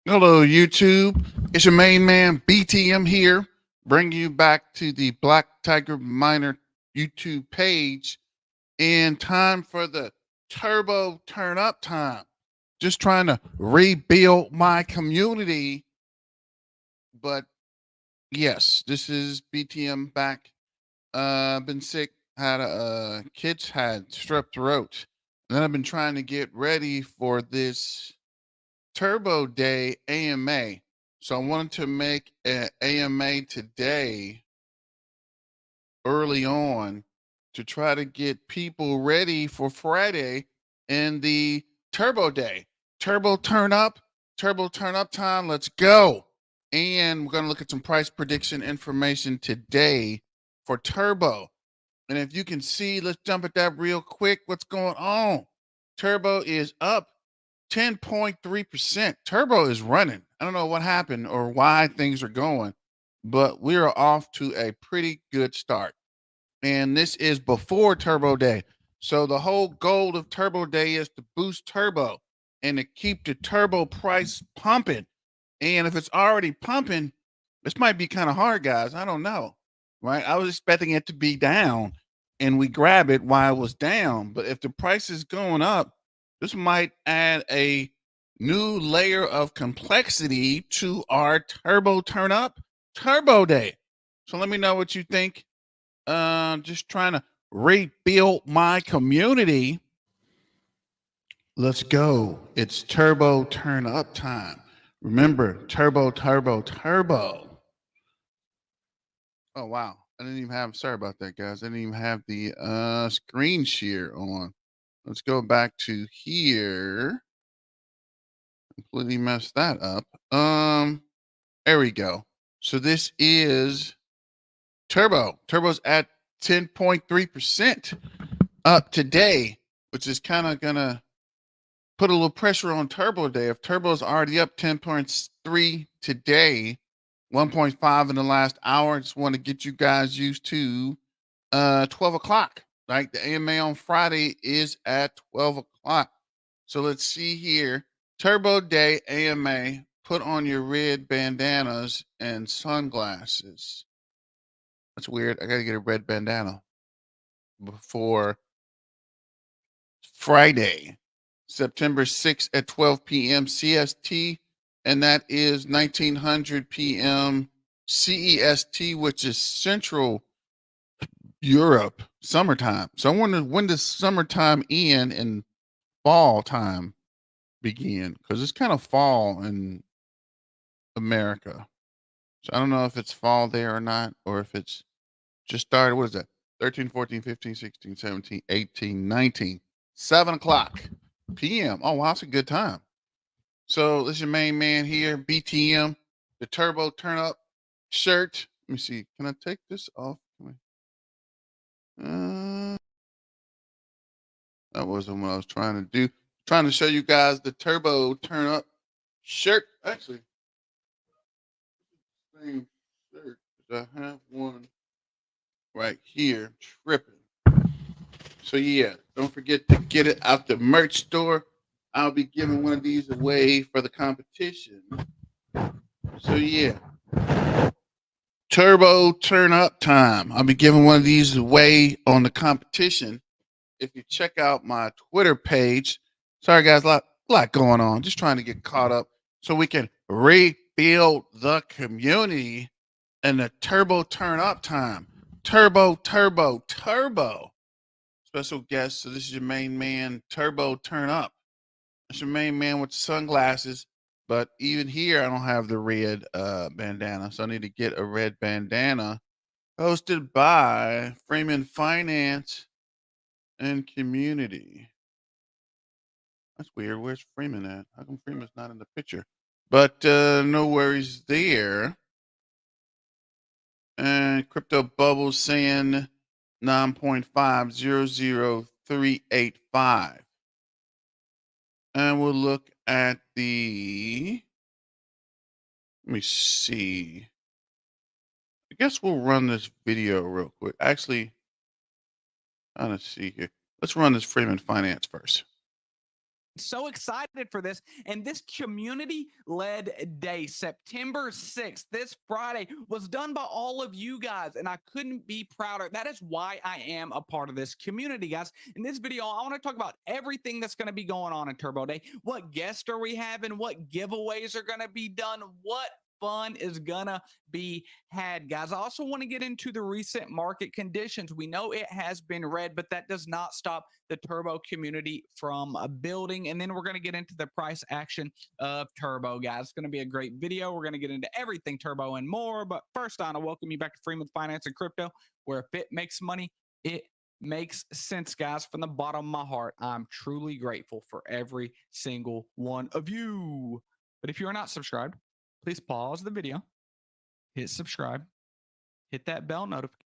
Hello, YouTube. It's your main man, BTM here, bringing you back to the Black Tiger Miner YouTube page in time for the turbo turn up time. Just trying to rebuild my community. But yes, this is BTM back. Been sick, had kids had strep throat. And then I've been trying to get ready for this Turbo Day AMA. So I wanted to make an AMA today early on to try to get people ready for Friday and the Turbo Day. Turbo turn up time. Let's go. And we're going to look at some price prediction information today for Turbo. And if you can see, let's jump at that real quick. What's going on? Turbo is up 10.3%. Turbo is running. I don't know what happened or why things are going, but we are off to a pretty good start. And this is before Turbo Day. So the whole goal of Turbo Day is to boost Turbo and to keep the Turbo price pumping. And if it's already pumping, this might be kind of hard, guys. I don't know. Right? I was expecting it to be down and we grab it while it was down. But if the price is going up, this might add a new layer of complexity to our Turbo Turn Up Turbo Day. So let me know what you think. Just trying to rebuild my community. Let's go. It's Turbo Turn Up time. Remember, turbo. Oh wow. I didn't even have sorry about that, guys. I didn't even have the screen share on. Let's go back to here. Completely messed that up. There we go. So this is Turbo. Turbo's at 10.3% up today, which is kind of gonna put a little pressure on Turbo Day. If Turbo's already up 10.3 today, 1.5 in the last hour, I just want to get you guys used to 12 o'clock. Right? The AMA on Friday is at 12 o'clock. So let's see here. Turbo Day AMA, put on your red bandanas and sunglasses. That's weird. I got to get a red bandana before Friday, September 6th at 12 p.m. CST, and that is 1900 p.m. CEST, which is Central Europe summertime. So I wonder when does summertime end and fall time begin? Because it's kind of fall in America. So I don't know if it's fall there or not, or if it's just started. What is that? 13, 14, 15, 16, 17, 18, 19, 7 o'clock p.m. Oh, wow, that's a good time. So this is your main man here, BTM, the Turbo Turn Up shirt. Let me see. Can I take this off? That wasn't what I was trying to do. Trying to show you guys the Turbo Turn Up shirt. Actually, same shirt. I have one right here. Tripping. So yeah, don't forget to get it out the merch store. I'll be giving one of these away for the competition. So yeah, Turbo Turn Up time. I'll be giving one of these away on the competition. If you check out my Twitter page, sorry guys, lot going on. Just trying to get caught up so we can rebuild the community and the Turbo Turn Up time. Turbo. Special guest. So this is your main man, Turbo Turn Up. It's your main man with sunglasses. But even here, I don't have the red bandana. So I need to get a red bandana hosted by Freeman Finance and Community. That's weird. Where's Freeman at? How come Freeman's not in the picture? But no worries there. And Crypto Bubble saying 9.500385. And we'll look at the, let me see. I guess we'll run this video real quick. Actually, let's see here. Let's run this Freeman Finance first. So excited for this. And this community led day, September 6th, this Friday, was done by all of you guys. And I couldn't be prouder. That is why I am a part of this community, guys. In this video, I want to talk about everything that's going to be going on in Turbo Day. What guests are we having? What giveaways are going to be done? What fun is gonna be had, guys. I also want to get into the recent market conditions. We know it has been red, but that does not stop the Turbo community from building. And then we're going to get into the price action of Turbo, guys. It's going to be a great video. We're going to get into everything Turbo and more. But first, I want to welcome you back to Freeman Finance and Crypto, where if it makes money, it makes sense, guys. From the bottom of my heart, I'm truly grateful for every single one of you. But if you are not subscribed, please pause the video, hit subscribe, hit that bell notification.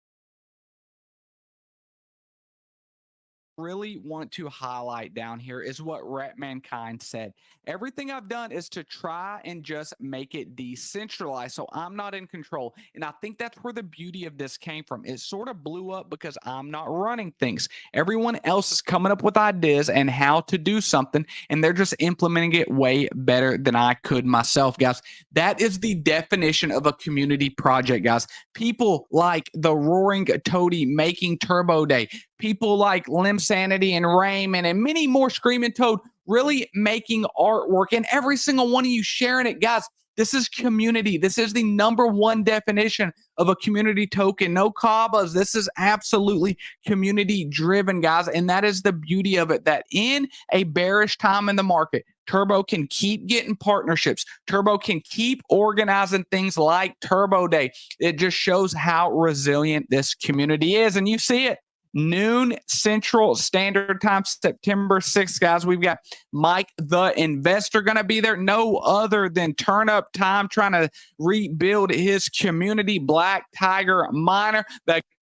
Really want to highlight down here is what Rep Mankind said. Everything I've done is to try and just make it decentralized, so I'm not in control. And I think that's where the beauty of this came from. It sort of blew up because I'm not running things. Everyone else is coming up with ideas and how to do something, and they're just implementing it way better than I could myself, guys. That is the definition of a community project, guys. People like the Roaring Toady making Turbo Day, people like Lim Sanity and Raymond and many more, Screaming Toad, really making artwork, and every single one of you sharing it, guys. This is community. This is the #1 definition of a community token. No cabas. This is absolutely community driven, guys. And that is the beauty of it, that in a bearish time in the market, Turbo can keep getting partnerships. Turbo can keep organizing things like Turbo Day. It just shows how resilient this community is. And you see it. Noon Central Standard Time, September 6th, guys. We've got Mike the Investor going to be there. No other than Turn Up Time, trying to rebuild his community. Black Tiger Miner.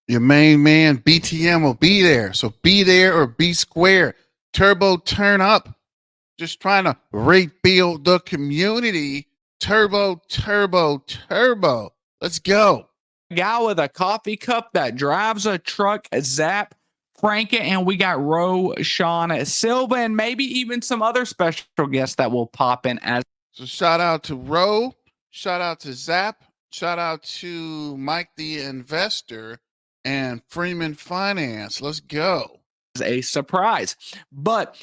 Your main man, BTM, will be there. So be there or be square. Turbo Turn Up. Just trying to rebuild the community. Turbo, turbo, turbo. Let's go. Guy with a coffee cup that drives a truck, Zap Franken, and we got Sean Silva, and maybe even some other special guests that will pop in as. So shout out to Ro, shout out to Zap, shout out to Mike the Investor and Freeman Finance. Let's go. A surprise. But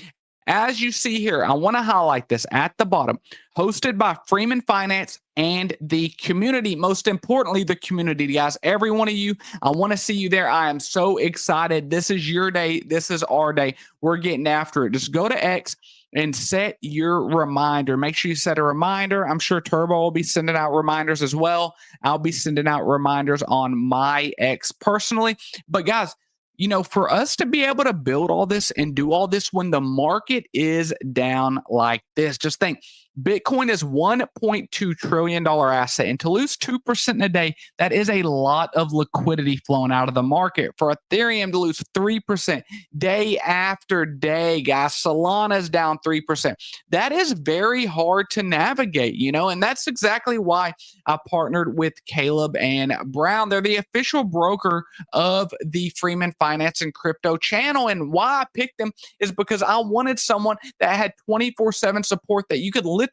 as you see here, I want to highlight this at the bottom, hosted by Freeman Finance and the community. Most importantly, the community, guys. Every one of you, I want to see you there. I am so excited. This is your day. This is our day. We're getting after it. Just go to X and set your reminder. Make sure you set a reminder. I'm sure Turbo will be sending out reminders as well. I'll be sending out reminders on my X personally. But guys, you know, for us to be able to build all this and do all this when the market is down like this, just think, Bitcoin is $1.2 trillion asset, and to lose 2% in a day, that is a lot of liquidity flowing out of the market. For Ethereum to lose 3% day after day, guys, Solana's down 3%. That is very hard to navigate, you know, and that's exactly why I partnered with Caleb and Brown. They're the official broker of the Freeman Finance and Crypto channel, and why I picked them is because I wanted someone that had 24/7 support, that you could literally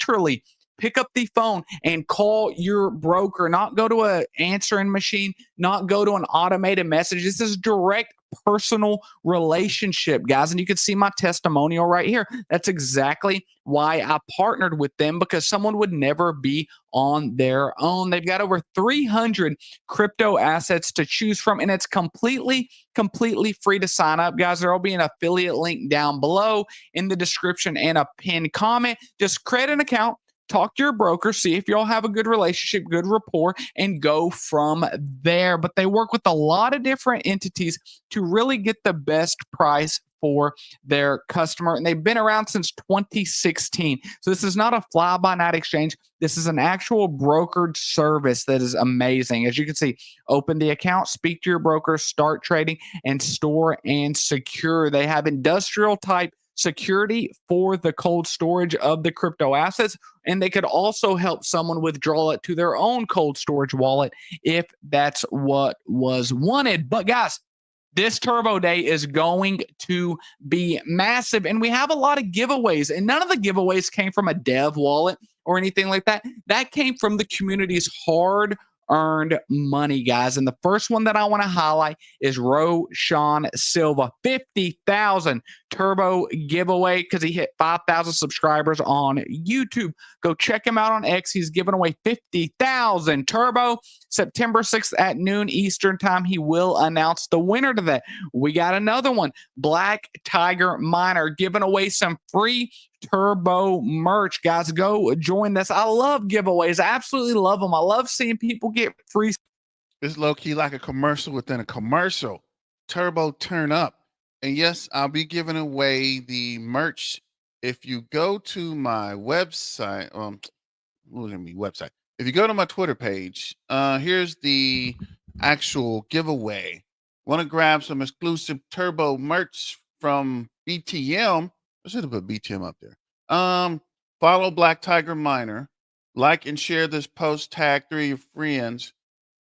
pick up the phone and call your broker, not go to an answering machine, not go to an automated message. This is direct personal relationship, guys. And you can see my testimonial right here. That's exactly why I partnered with them, because someone would never be on their own. They've got over 300 crypto assets to choose from, and it's completely free to sign up, guys. There will be an affiliate link down below in the description and a pinned comment. Just create an account, talk to your broker, see if y'all have a good relationship, good rapport, and go from there. But they work with a lot of different entities to really get the best price for their customer. And they've been around since 2016. So this is not a fly-by-night exchange. This is an actual brokered service that is amazing. As you can see, open the account, speak to your broker, start trading, and store and secure. They have industrial type security for the cold storage of the crypto assets, and they could also help someone withdraw it to their own cold storage wallet if that's what was wanted. But guys, This Turbo Day is going to be massive, and we have a lot of giveaways, and none of the giveaways came from a dev wallet or anything like that. That came from the community's hard earned money, guys. And the first one that I want to highlight is Roshan Silva, 50,000 Turbo giveaway because he hit 5,000 subscribers on YouTube. Go check him out on X. He's giving away 50,000 Turbo. September 6th at noon Eastern time, he will announce the winner to that. We got another one, Black Tiger Miner, giving away some free Turbo merch. Guys, go join this. I love giveaways. I absolutely love them. I love seeing people get free. It's low-key like a commercial within a commercial. Turbo turn up. And yes, I'll be giving away the merch. If you go to my website, website. If you go to my Twitter page, here's the actual giveaway. Want to grab some exclusive Turbo merch from BTM? I should have put BTM up there. Follow Black Tiger Miner, like and share this post, tag 3 of your friends,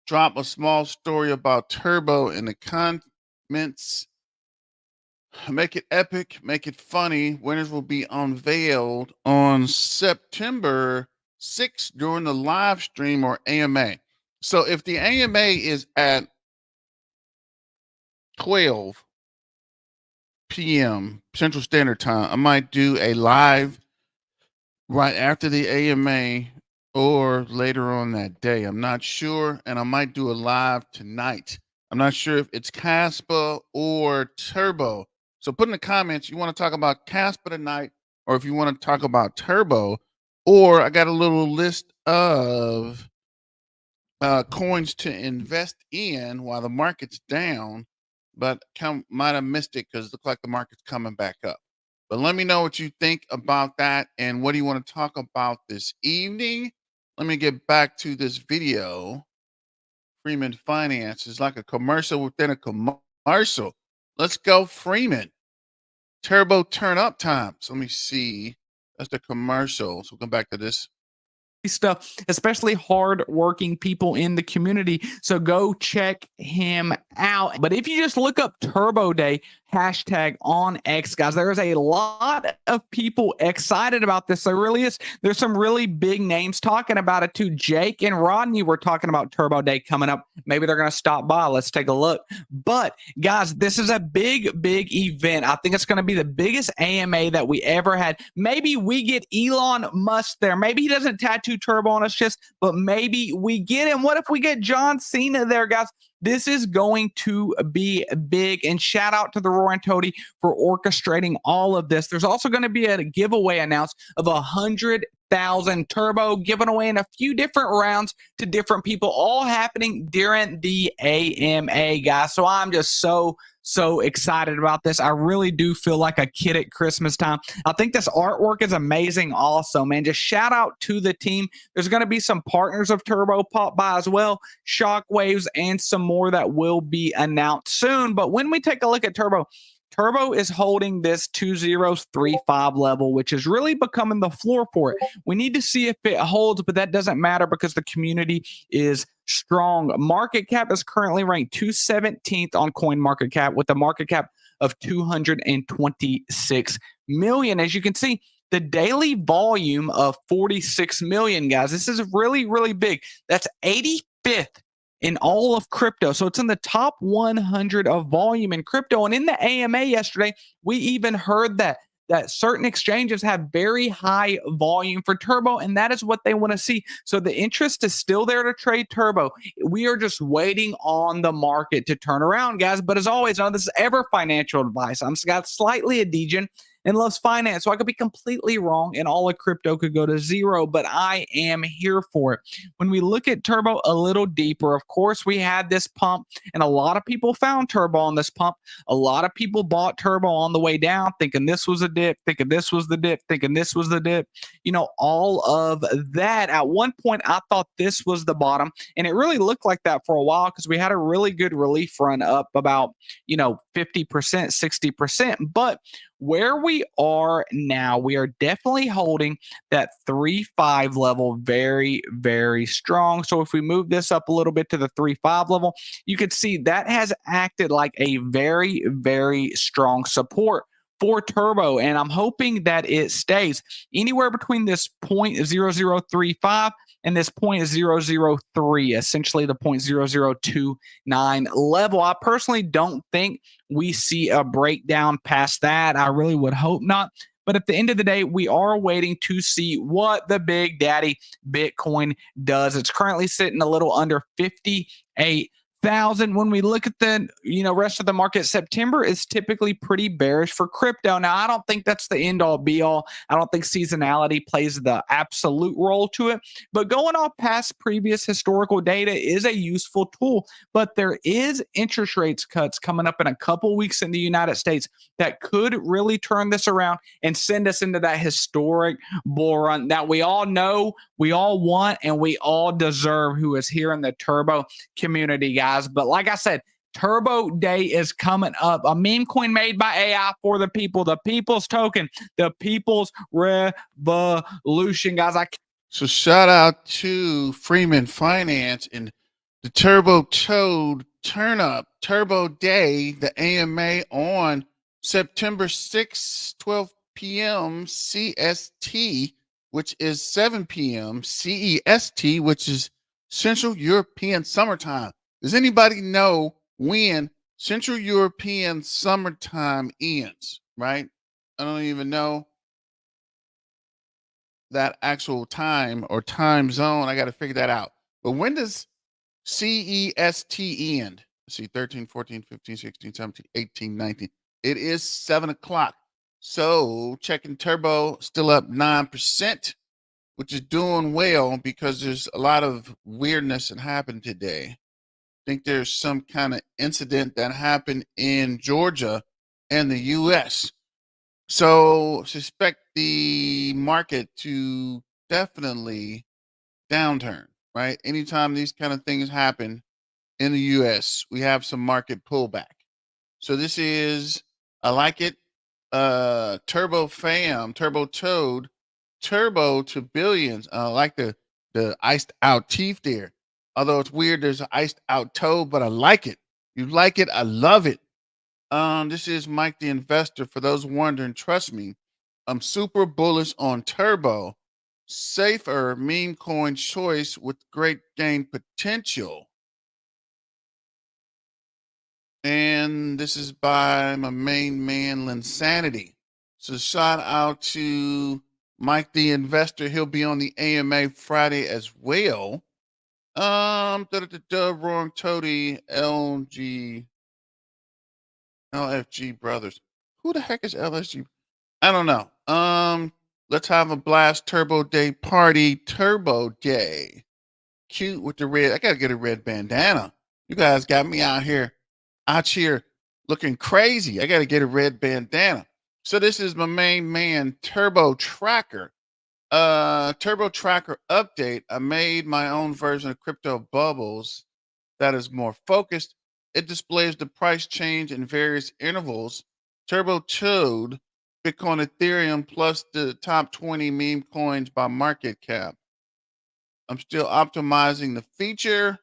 drop a small story about Turbo in the comments, make it epic, make it funny. Winners will be unveiled on September 6th during the live stream or AMA. So if the AMA is at 12 p.m. Central Standard Time, I might do a live right after the AMA or later on that day. I'm not sure. And I might do a live tonight. I'm not sure if it's Caspa or Turbo. So put in the comments, you want to talk about Caspa tonight, or if you want to talk about Turbo, or I got a little list of coins to invest in while the market's down, but might have missed it because it looks like the market's coming back up. But let me know what you think about that and what do you want to talk about this evening. Let me get back to this video. Freeman Finance is like a commercial within a commercial. Let's go, Freeman. Turbo turn up time. So let me see. That's the commercial. So we'll come back to this stuff, especially hard working people in the community. So go check him out. But if you just look up Turbo Day hashtag on X, guys, there is a lot of people excited about this. There really is. There's some really big names talking about it too. Jake and Rodney were talking about Turbo Day coming up. Maybe they're going to stop by. Let's take a look. But guys, this is a big event. I think it's going to be the biggest AMA that we ever had. Maybe we get Elon Musk there. Maybe he doesn't tattoo Turbo on his chest, but maybe we get him. What if we get John Cena there, guys? This is going to be big, and shout out to the Roaring Toady for orchestrating all of this. There's also going to be a giveaway announced of 100,000 Turbo given away in a few different rounds to different people, all happening during the AMA, guys. So I'm just so excited about this. I really do feel like a kid at Christmas time. I think this artwork is amazing also, man. Just shout out to the team. There's going to be some partners of Turbo pop by as well, Shockwaves, and some more that will be announced soon. But when we take a look at Turbo, Turbo is holding this 2035 level, which is really becoming the floor for it. We need to see if it holds, but that doesn't matter because the community is strong. Market cap is currently ranked 217th on coin market cap with a market cap of 226 million. As you can see, the daily volume of 46 million, guys. This is really big. That's 85th in all of crypto. So it's in the top 100 of volume in crypto. And in the AMA yesterday, we even heard that certain exchanges have very high volume for Turbo, and that is what they want to see. So the interest is still there to trade Turbo. We are just waiting on the market to turn around, guys. But as always, none of this is ever financial advice. I'm slightly a degen and loves finance, so I could be completely wrong and all of crypto could go to zero, but I am here for it. When we look at Turbo a little deeper, of course, we had this pump, and a lot of people found Turbo on this pump. A lot of people bought Turbo on the way down, thinking this was a dip, thinking this was the dip, thinking this was the dip. You know, all of that. At one point, I thought this was the bottom, and it really looked like that for a while because we had a really good relief run up about, 50%, 60%, but where we are now, we are definitely holding that 3-5 level very, very strong. So if we move this up a little bit to the 3-5 level, you can see that has acted like a very, very strong support for turbo, and I'm hoping that it stays anywhere between this 0.0035 and this 0.003, essentially the 0.0029 level. I personally don't think we see a breakdown past that. I really would hope not. But at the end of the day, we are waiting to see what the big daddy Bitcoin does. It's currently sitting a little under 58,000. When we look at the rest of the market, September is typically pretty bearish for crypto. Now, I don't think that's the end all be all. I don't think seasonality plays the absolute role to it, but going off past previous historical data is a useful tool. But there is interest rates cuts coming up in a couple weeks in the United States that could really turn this around and send us into that historic bull run that we all know, we all want, and we all deserve, who is here in the turbo community, guys. But like I said, Turbo Day is coming up. A meme coin made by AI for the people, the people's token, the people's revolution, guys. So shout out to Freeman Finance and the Turbo Toad Turn Up Turbo Day, the AMA on September 6th, 12 p.m. CST, which is 7 p.m. CEST, which is Central European Summertime. Does anybody know when Central European Summertime ends, right? I don't even know that actual time or time zone. I got to figure that out. But when does CEST end? Let's see, 13, 14, 15, 16, 17, 18, 19. It is 7 o'clock. So checking turbo still up 9%, which is doing well because there's a lot of weirdness that happened today. I think there's some kind of incident that happened in Georgia and the US. So suspect the market to definitely downturn, right? Anytime these kind of things happen in the US, we have some market pullback. So this is, I like it. Turbo Fam, Turbo Toad, Turbo to billions. I like the iced out teeth there. Although it's weird, there's an iced out toad, but I like it. You like it, I love it. This is Mike the Investor. For those wondering, trust me, I'm super bullish on Turbo, safer meme coin choice with great gain potential. And this is by my main man, Linsanity. So shout out to Mike the Investor. He'll be on the AMA Friday as well. Roaring Toady, LFG Brothers. Who the heck is LSG? I don't know. Let's have a blast Turbo Day party. Turbo Day. Cute with the red. I gotta get a red bandana. You guys got me out here looking crazy. I gotta get a red bandana. So this is my main man, Turbo Tracker. Turbo Tracker update. I made my own version of Crypto Bubbles that is more focused. It displays the price change in various intervals. Turbo Toad, Bitcoin, Ethereum, plus the top 20 meme coins by market cap. I'm still optimizing the feature,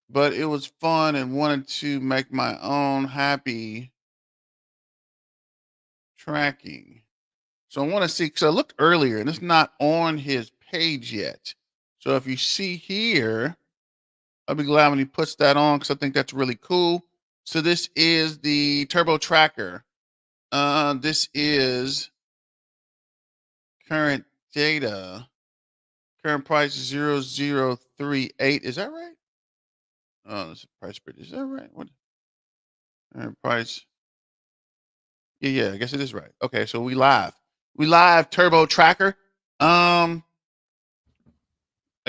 but it was fun and wanted to make my own happy tracking. So I want to see, because I looked earlier and it's not on his page yet. So if you see here, I'll be glad when he puts that on because I think that's really cool. So this is the Turbo Tracker. This is current data. Current price is 0038. Is that right? Oh, this is price spread. Is that right? What current price? Yeah, I guess it is right. Okay, so we live. We live Turbo Tracker. I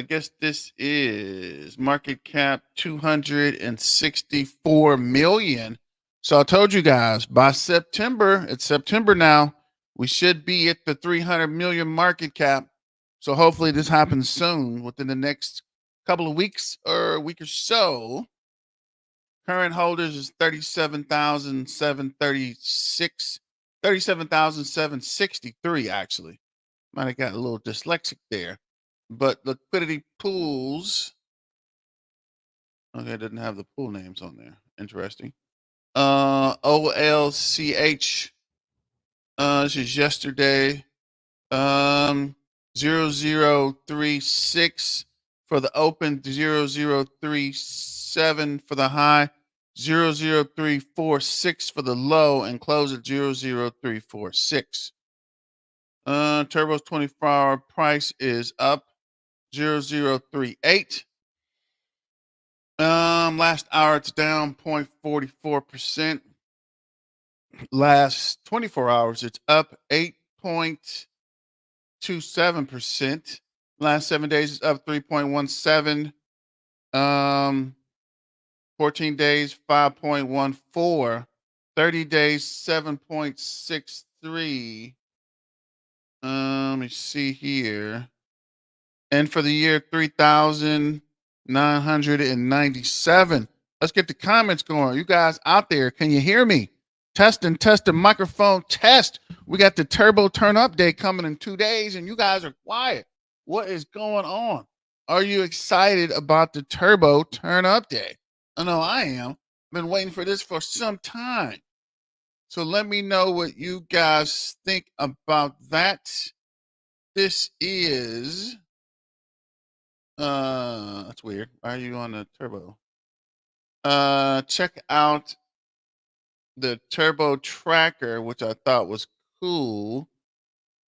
guess this is market cap 264 million. So I told you guys by September, it's September now, we should be at the 300 million market cap. So hopefully this happens soon within the next couple of weeks or a week or so. Current holders is 37,736. 37,763 actually. Might have got a little dyslexic there. But liquidity pools. Okay, it doesn't have the pool names on there. Interesting. OLCH. This is yesterday. 0036 for the open, 0037 for the high, 00346 for the low, and close at 00346. Turbo's 24-hour price is up 0038. Last hour it's down 0.44%. Last 24 hours it's up 8.27%. Last 7 days it's up 3.17. 14 days 5.14. 30 days 7.63. Let me see here. And for the year 3,997. Let's get the comments going. You guys out there, can you hear me? Testing, microphone test. We got the turbo turn up day coming in 2 days, and you guys are quiet. What is going on? Are you excited about the turbo turn up day? I know I am. Been waiting for this for some time. So let me know what you guys think about that. This is that's weird. Why are you on the turbo? Check out the turbo tracker, which I thought was cool,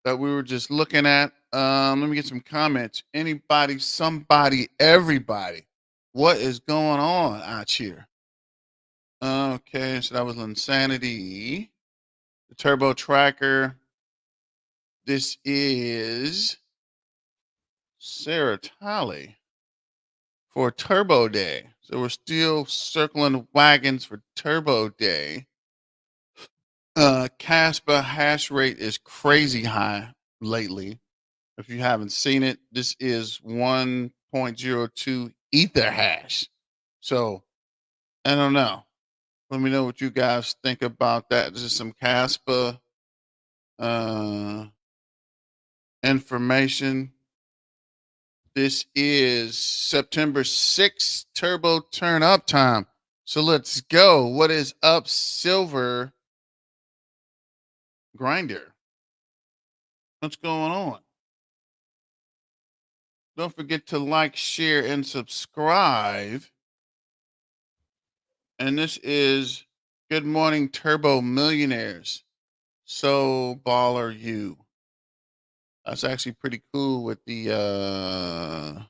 that we were just looking at. Let me get some comments. Anybody, somebody, everybody. What is going on out here? Okay, so that was Insanity. The turbo tracker. This is Sarah Talley for Turbo Day. So we're still circling wagons for Turbo Day. Casper hash rate is crazy high lately. If you haven't seen it, this is 1.02 ether hash. So I don't know. Let me know what you guys think about that. This is some Casper information. This is September 6th, turbo turn up time. So let's go. What is up, Silver Grinder? What's going on? Don't forget to like, share, and subscribe. And this is Good Morning Turbo Millionaires. So baller you. That's actually pretty cool with the I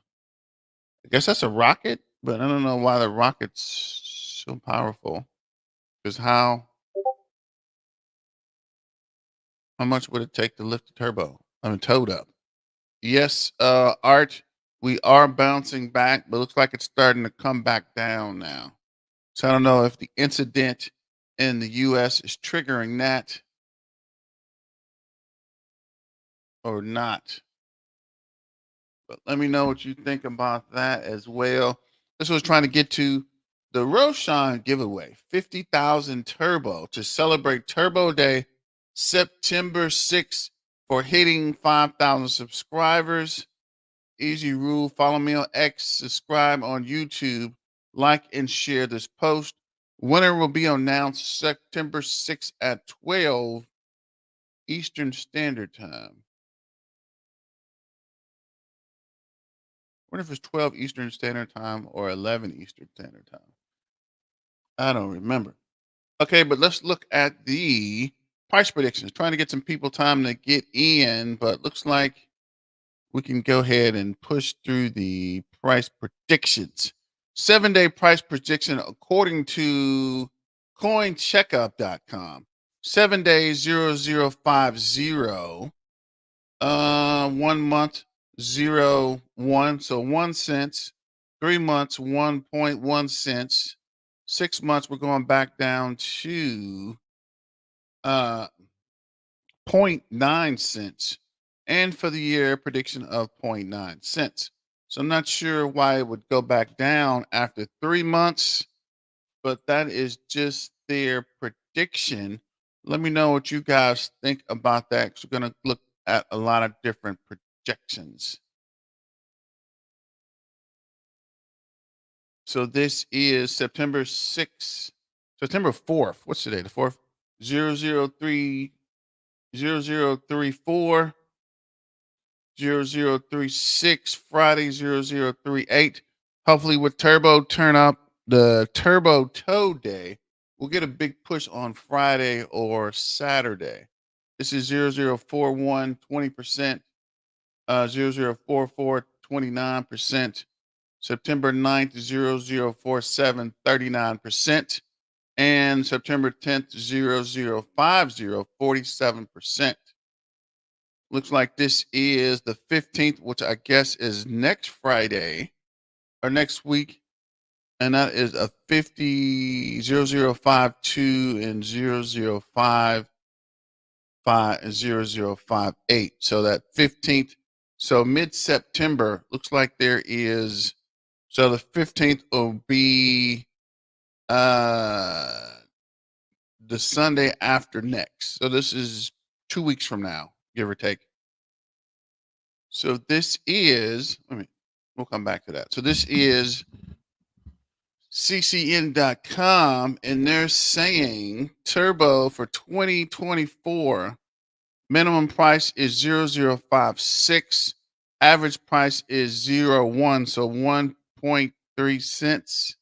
guess that's a rocket, but I don't know why the rocket's so powerful. Because how much would it take to lift the turbo? I mean towed up. Yes, Art, we are bouncing back, but looks like it's starting to come back down now. So I don't know if the incident in the US is triggering that or not. But let me know what you think about that as well. This was trying to get to the Roshan giveaway, 50,000 turbo to celebrate Turbo Day, September 6th for hitting 5,000 subscribers. Easy rule, follow me on X, subscribe on YouTube, like and share this post. Winner will be announced September 6th at 12 Eastern Standard Time. I wonder if it's 12 Eastern Standard Time or 11 Eastern Standard Time. I don't remember. Okay, but let's look at the price predictions. Trying to get some people time to get in, but looks like we can go ahead and push through the price predictions. 7-day price prediction according to coincheckup.com. 7 days 0050. 1 month 0.1, so 1 cent. 3 months 1.1 cents. 6 months we're going back down to 0.9 cents. And for the year, prediction of 0.9 cents. So I'm not sure why it would go back down after 3 months, but that is just their prediction. Let me know what you guys think about that, 'cause we're going to look at a lot of different projections. So this is September 6th, September 4th. What's today? The 4th? 003 0034 0036, Friday 0038. Hopefully with Turbo turn up the Turbo Tow Day, we'll get a big push on Friday or Saturday. This is 0041, 20%, 0044, 29%, September 9th, 0047, 39%, and September 10th, 0050, 47%. Looks like this is the 15th, which I guess is next Friday or next week. And that is a 50, 0052, and 0055 and 0058. So that 15th, so mid-September, looks like there is, so the 15th will be uh the Sunday after next. So this is 2 weeks from now, give or take. So this is, we'll come back to that. So this is ccn.com, and they're saying turbo for 2024, minimum price is 0056, average price is 01, so 1.3 cents.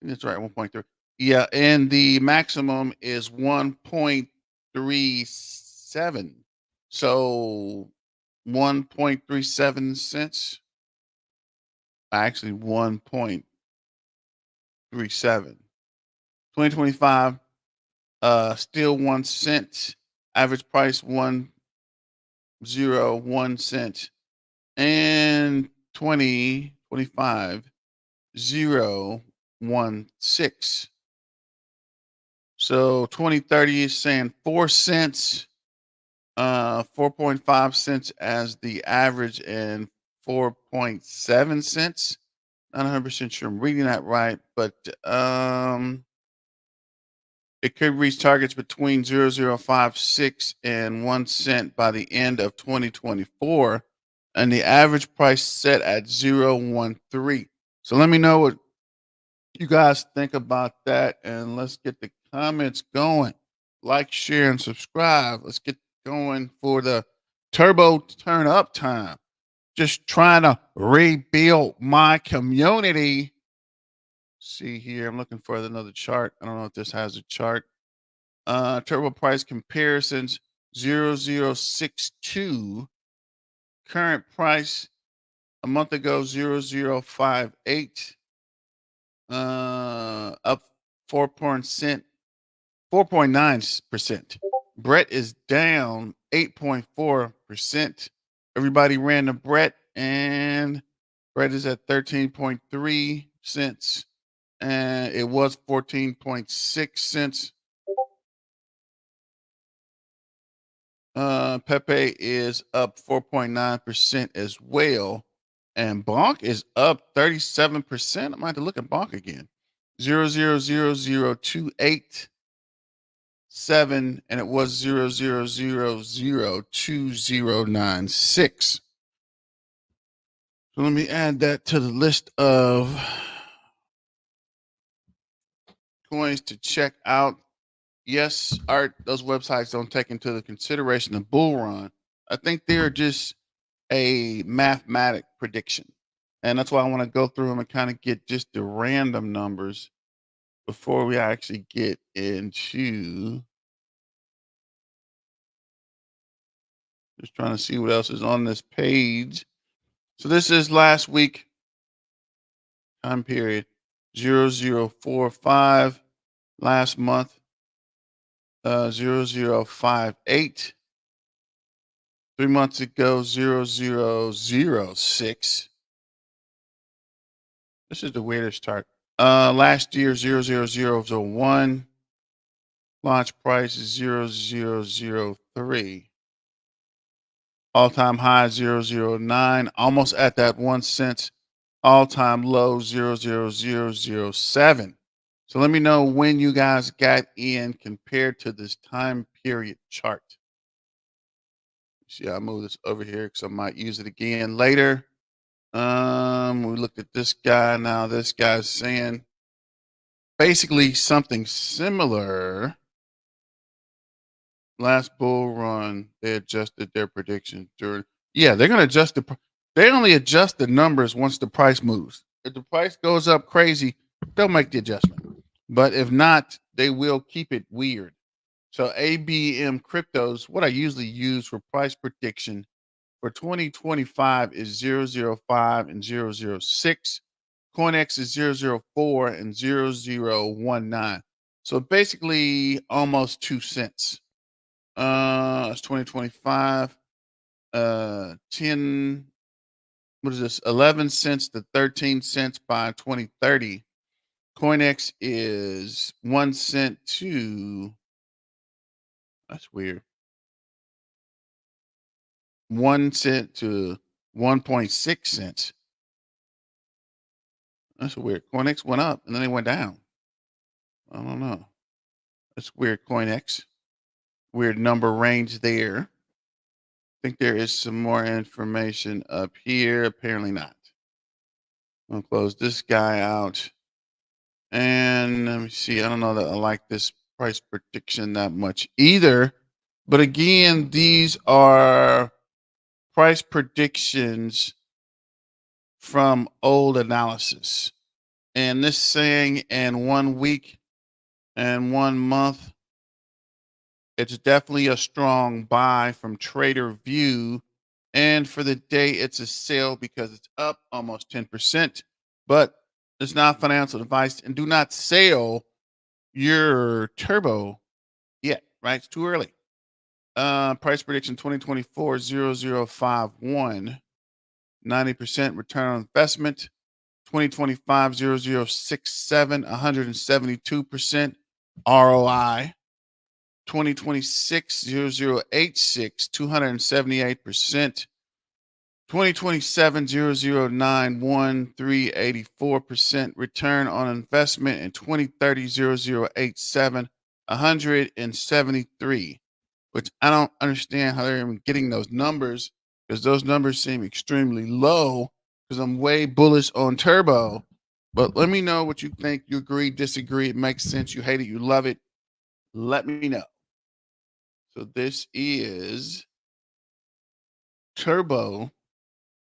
That's right, 1.3. Yeah, and the maximum is 1.37. So 1.37 cents. Actually 1.37. 2025, still 1 cent. Average price 101 cent. And 2025, 016. So 2030 is saying 4 cents, 4.5 cents as the average, and 4.7 cents. Not 100% sure I'm reading that right, but it could reach targets between 0056 and 1 cent by the end of 2024, and the average price set at 013. So let me know what you guys think about that, and let's get the comments going. Like, share, and subscribe. Let's get going for the turbo turn up time. Just trying to rebuild my community. See here, I'm looking for another chart. I don't know if this has a chart. Turbo price comparisons 0062. Current price a month ago 0058. Up 4.9%. Brett is down 8.4%. Everybody ran to Brett, and Brett is at 13.3 cents, and it was 14.6 cents. Pepe is up 4.9% as well. And Bonk is up 37%. I might have to look at Bonk again. 0.000287, and it was 0.00002096. So let me add that to the list of coins to check out. Yes, Art, those websites don't take into the consideration the bull run. I think they're just a mathematic prediction. And that's why I want to go through them and kind of get just the random numbers before we actually get into just trying to see what else is on this page. So this is last week time period 0045, last month 0058, 3 months ago 0006. This is the weirdest chart. Last year 0001. Launch price is 0003. All-time high 009. Almost at that 1 cent. All-time low 00007. So let me know when you guys got in compared to this time period chart. See, I'll move this over here because I might use it again later. We looked at this guy. Now this guy's saying basically something similar. Last bull run, they adjusted their prediction during. Yeah, they're going to adjust they only adjust the numbers once the price moves. If the price goes up crazy, they'll make the adjustment. But if not, they will keep it weird. So ABM cryptos, what I usually use for price prediction for 2025 is 005 and 006. CoinX is 004 and 0019. So basically almost 2 cents. It's 2025. 10, what is this? 11 cents to 13 cents by 2030. CoinX is 1 cent to, that's weird, 1 cent to 1.6 cents. That's weird. CoinX went up and then it went down. I don't know. That's weird. CoinX. Weird number range there. I think there is some more information up here. Apparently not. I'm going to close this guy out. And let me see. I don't know that I like this price prediction that much either. But again, these are price predictions from old analysis. And this saying in 1 week and 1 month, it's definitely a strong buy from Trader View. And for the day, it's a sell because it's up almost 10%. But it's not financial advice. And do not sell your turbo yet, right? It's too early. Price prediction 2024 0051, 90% return on investment. 2025 0067, 172% ROI. 2026 0086, 278%. 2027 0091, 384% return on investment. And 2030 0087, 173, which I don't understand how they're even getting those numbers, because those numbers seem extremely low, because I'm way bullish on turbo. But let me know what you think. You agree, disagree, it makes sense, you hate it, you love it. Let me know. So this is turbo.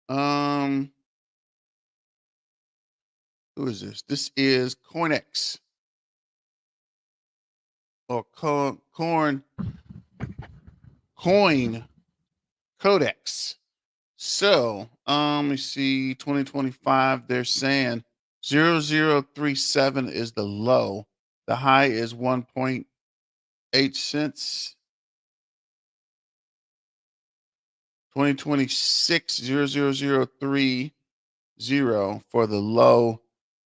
Who is this? This is CoinX or Coin Codex. So, let me see. 2025, they're saying 0037 is the low. The high is 1.8 cents. 2026 0030 for the low,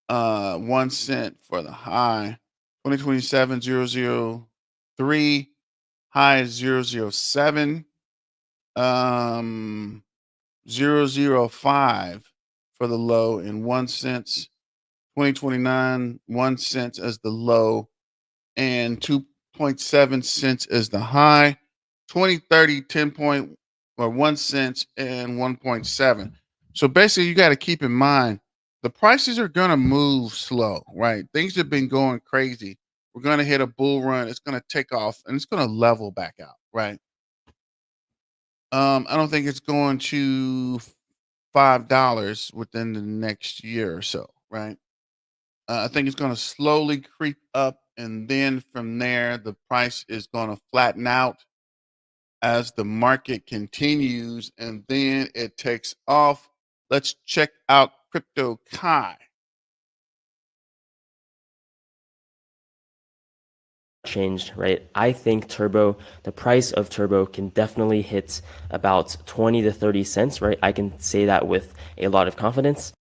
1 cent for the high. 2027 003, high is 007. 005 for the low and 1 cent. 2029 1 cent as the low and 2.7 cents as the high. 2030 1 cent and 1.7. So basically you got to keep in mind the prices are going to move slow, right? Things have been going crazy. We're going to hit a bull run, it's going to take off and it's going to level back out, right? I don't think it's going to $5 within the next year or so, right? I think it's going to slowly creep up, and then from there, the price is going to flatten out as the market continues, and then it takes off. Let's check out Crypto Kai. Changed, right? I think turbo, the price of turbo can definitely hit about 20 to 30 cents, right? I can say that with a lot of confidence.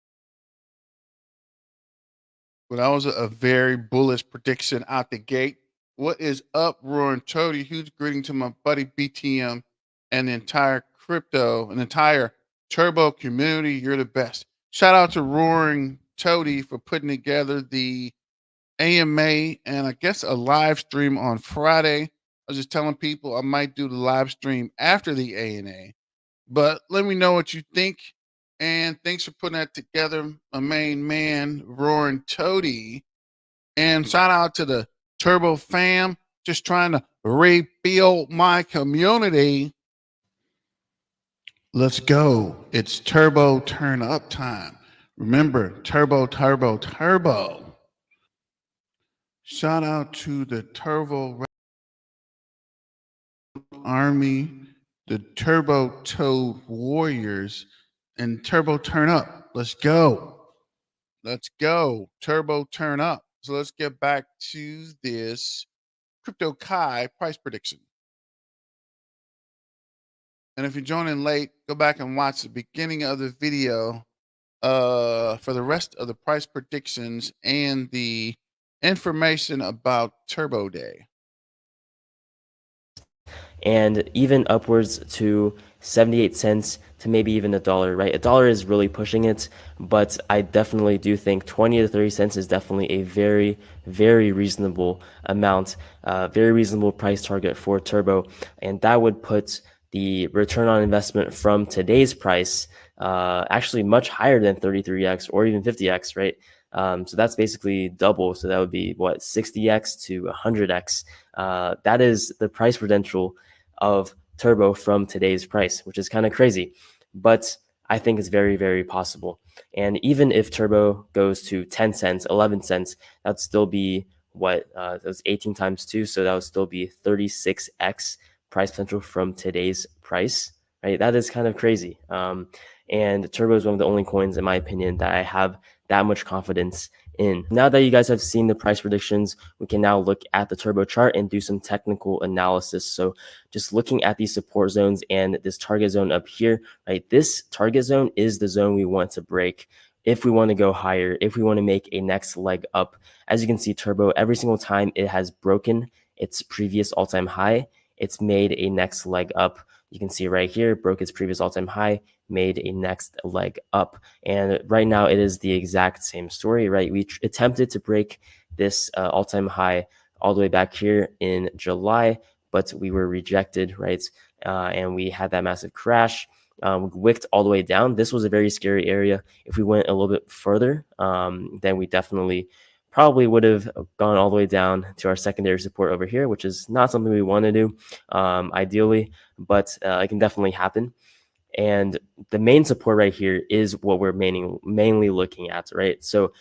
Well, that was a very bullish prediction out the gate. What is up, Roaring Toady? Huge greeting to my buddy BTM and the entire crypto and entire turbo community. You're the best. Shout out to Roaring Toady for putting together the AMA and I guess a live stream on Friday. I was just telling people I might do the live stream after the ANA, but let me know what you think. And thanks for putting that together, my main man, Roaring Toady. And shout out to the Turbo fam, just trying to rebuild my community. Let's go. It's turbo turn up time. Remember, turbo, turbo, turbo. Shout out to the Turbo Army, the Turbo Toe Warriors, and Turbo Turn Up. Let's go. Let's go. Turbo Turn Up. So let's get back to this Crypto Kai price prediction. And if you're joining late, go back and watch the beginning of the video for the rest of the price predictions and the information about Turbo Day. And even upwards to 78 cents to maybe even $1, right? $1 is really pushing it, but I definitely do think 20 to 30 cents is definitely a very, very reasonable amount, very reasonable price target for Turbo. And that would put the return on investment from today's price actually much higher than 33x or even 50x, right? So that's basically double. So that would be what, 60x to 100x. That is the price potential of Turbo from today's price, which is kind of crazy, but I think it's very, very possible. And even if Turbo goes to 10 cents, 11 cents, that'd still be what, that was 18 times 2. So that would still be 36x price potential from today's price, right? That is kind of crazy. And Turbo is one of the only coins, in my opinion, that I have that much confidence in. Now that you guys have seen the price predictions, we can now look at the Turbo chart and do some technical analysis. So just looking at these support zones and this target zone up here, right? This target zone is the zone we want to break if we want to go higher, if we want to make a next leg up. As you can see, Turbo, every single time it has broken its previous all-time high, it's made a next leg up. You can see right here, broke its previous all-time high, made a next leg up. And right now it is the exact same story, right? We attempted to break this all-time high all the way back here in July, but we were rejected, right? And we had that massive crash. We wicked all the way down. This was a very scary area. If we went a little bit further, then we definitely probably would have gone all the way down to our secondary support over here, which is not something we want to do ideally, but it can definitely happen. And the main support right here is what we're mainly looking at, right? So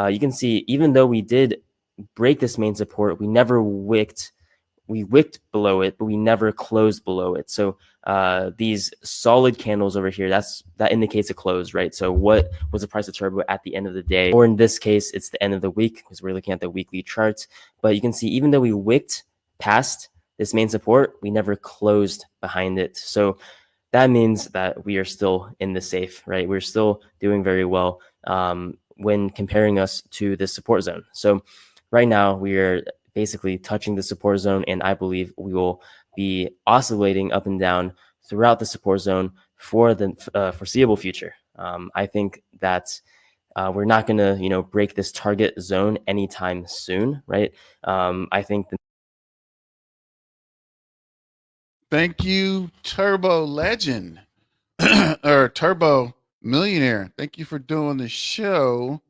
you can see, even though we did break this main support, we never wicked. We wicked below it, but we never closed below it. So these solid candles over here, that indicates a close, right? So what was the price of Turbo at the end of the day? Or in this case, it's the end of the week because we're looking at the weekly charts. But you can see, even though we wicked past this main support, we never closed behind it. So that means that we are still in the safe, right? We're still doing very well when comparing us to the support zone. So right now we are basically touching the support zone, and I believe we will be oscillating up and down throughout the support zone for the foreseeable future. I think that we're not going to, break this target zone anytime soon, right? I think Thank you, Turbo Legend or Turbo Millionaire. Thank you for doing the show.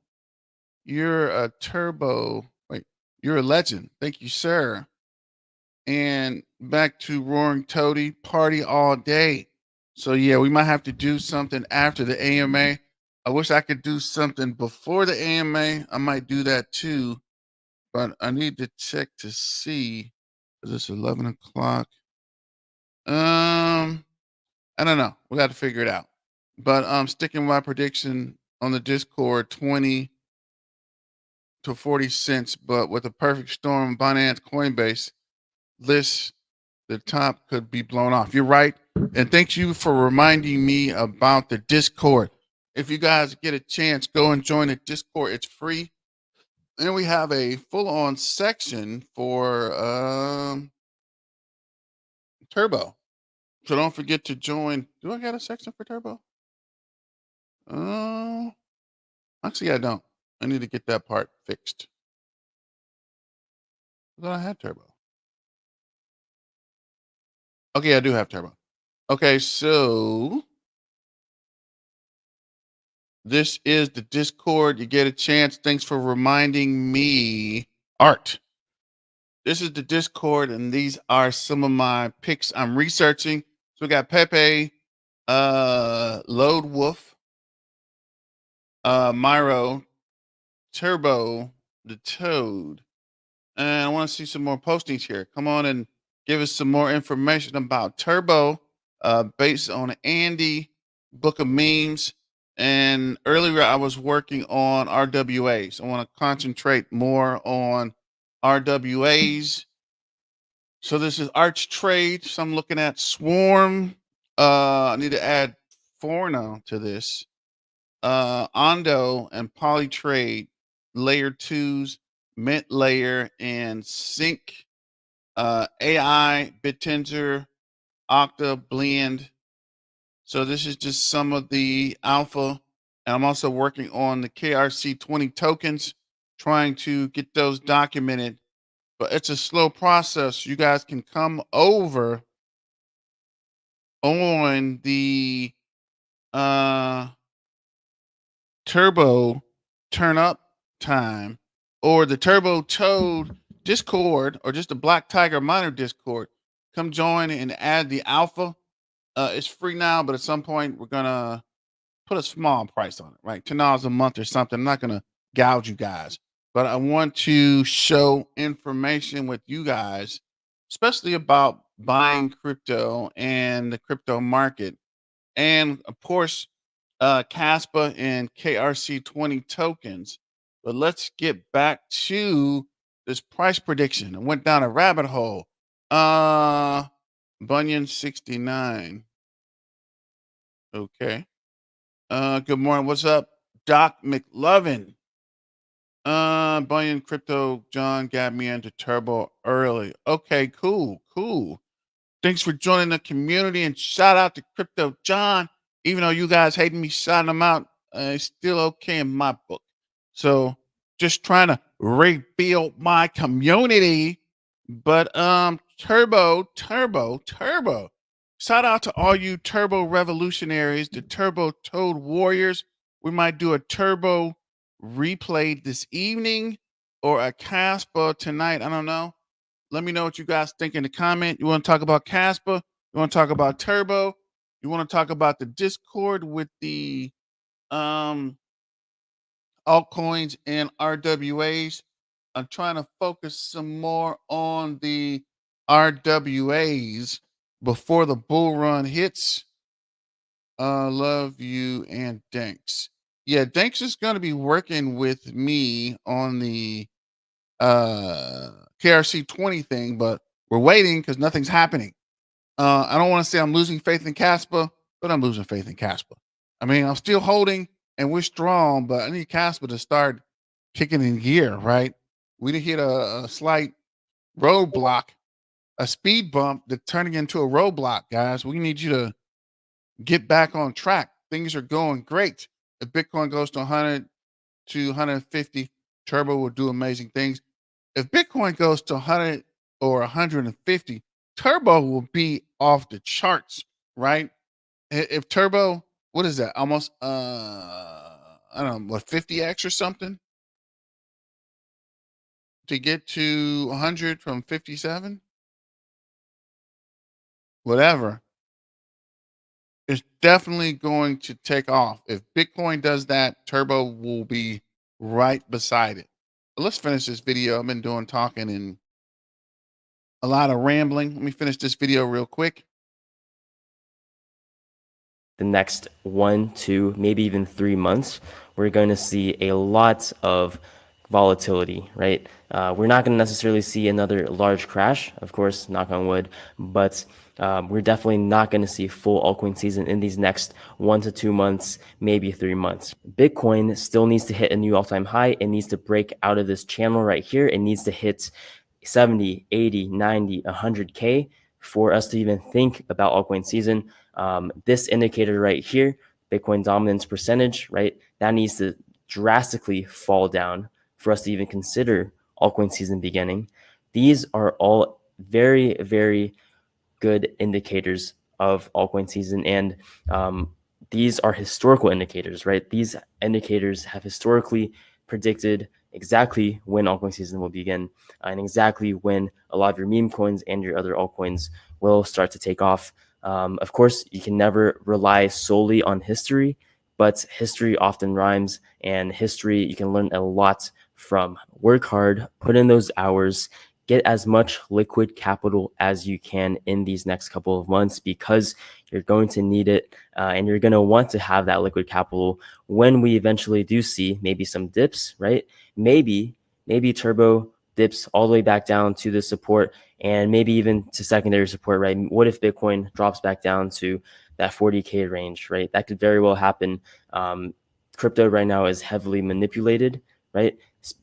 You're a you're a legend. Thank you, sir. And back to Roaring Toady, party all day. So yeah, we might have to do something after the AMA. I wish I could do something before the AMA. I might do that too, but I need to check to see. Is this 11 o'clock? I don't know. We got to figure it out. But I'm sticking with my prediction on the Discord, 20 to 40 cents. But with a perfect storm, Binance, Coinbase, this the top could be blown off. You're right. And thank you for reminding me about the Discord. If you guys get a chance, go and join the Discord. It's free. And we have a full-on section for Turbo. So don't forget to join. Do I got a section for Turbo? Actually, I don't. I need to get that part fixed. I thought I had turbo. Okay, I do have turbo. Okay, so this is the Discord. You get a chance. Thanks for reminding me. Art. This is the Discord, and these are some of my picks I'm researching. So we got Pepe, Load Wolf, Myro, Turbo, the Toad. And I want to see some more postings here. Come on and give us some more information about Turbo, based on Andy, Book of Memes. And earlier I was working on RWAs. I want to concentrate more on RWAs. So this is Arch Trade. So I'm looking at Swarm. I need to add Forno to this. Ondo and Polytrade, layer twos, Mint layer, and Sync. AI, Bittensor, Octa, Blend. So this is just some of the alpha. And I'm also working on the KRC20 tokens, trying to get those documented. But it's a slow process. You guys can come over on the Turbo Turn Up Time or the Turbo Toad Discord or just the Black Tiger Miner Discord. Come join and add the alpha. It's free now, but at some point we're gonna put a small price on it, right? $10 a month or something. I'm not gonna gouge you guys, but I want to show information with you guys, especially about buying crypto and the crypto market. And of course, Caspa and KRC20 tokens. But let's get back to this price prediction. I went down a rabbit hole. Bunyan 69. Okay. Good morning. What's up, Doc McLovin? Bunyan Crypto John got me into Turbo early. Okay, cool, cool. Thanks for joining the community and shout out to Crypto John. Even though you guys hating me shouting him out, it's still okay in my book. So just trying to rebuild my community. But Turbo. Shout out to all you Turbo revolutionaries, the Turbo Toad warriors. We might do a Turbo replay this evening or a Caspa tonight. I don't know. Let me know what you guys think in the comment. You want to talk about Caspa? You want to talk about Turbo? You want to talk about the Discord with the altcoins and RWAs? I'm trying to focus some more on the RWAs before the bull run hits. Love you and Danks. Yeah, Danks is going to be working with me on the KRC20 thing, but we're waiting because nothing's happening. I don't want to say I'm losing faith in Caspa, but I'm losing faith in Caspa. I mean, I'm still holding and we're strong, but I need Caspa to start kicking in gear, right? We did hit a slight roadblock, a speed bump that's turning into a roadblock, guys. We need you to get back on track. Things are going great. If Bitcoin goes to 100 to 150, Turbo will do amazing things. If Bitcoin goes to 100 or 150, Turbo will be off the charts, right? If Turbo, what is that? Almost I don't know, what, 50x or something to get to 100 from 57? Whatever. It's definitely going to take off. If Bitcoin does that, Turbo will be right beside it. But let's finish this video. I've been doing talking and a lot of rambling. Let me finish this video real quick. The next 1, 2, maybe even 3 months, we're going to see a lot of volatility, right? We're not going to necessarily see another large crash, of course, knock on wood, but we're definitely not going to see full altcoin season in these next 1 to 2 months, maybe 3 months. Bitcoin still needs to hit a new all-time high. It needs to break out of this channel right here. It needs to hit 70, 80, 90, 100K for us to even think about altcoin season. This indicator right here, Bitcoin dominance percentage, right? That needs to drastically fall down for us to even consider altcoin season beginning. These are all very, very good indicators of altcoin season. And these are historical indicators, right? These indicators have historically predicted exactly when altcoin season will begin and exactly when a lot of your meme coins and your other altcoins will start to take off. Of course, you can never rely solely on history, but history often rhymes, and history you can learn a lot from. Work hard, put in those hours, get as much liquid capital as you can in these next couple of months, because you're going to need it, and you're going to want to have that liquid capital when we eventually do see maybe some dips, right? Maybe turbo dips all the way back down to the support, and maybe even to secondary support, right? What if Bitcoin drops back down to that 40K range, right? That could very well happen. Crypto right now is heavily manipulated, right?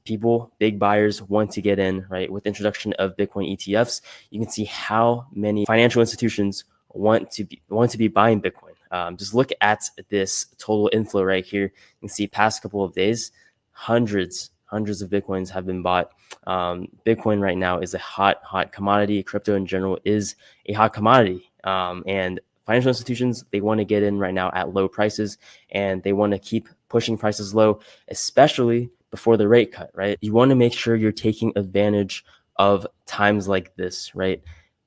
People, big buyers want to get in, right? With the introduction of Bitcoin ETFs, you can see how many financial institutions want to be buying Bitcoin. Just look at this total inflow right here. You can see past couple of days, hundreds of Bitcoins have been bought. Bitcoin right now is a hot commodity. Crypto in general is a hot commodity. And financial institutions, they want to get in right now at low prices, and they want to keep pushing prices low, especially before the rate cut, right? You want to make sure you're taking advantage of times like this, right?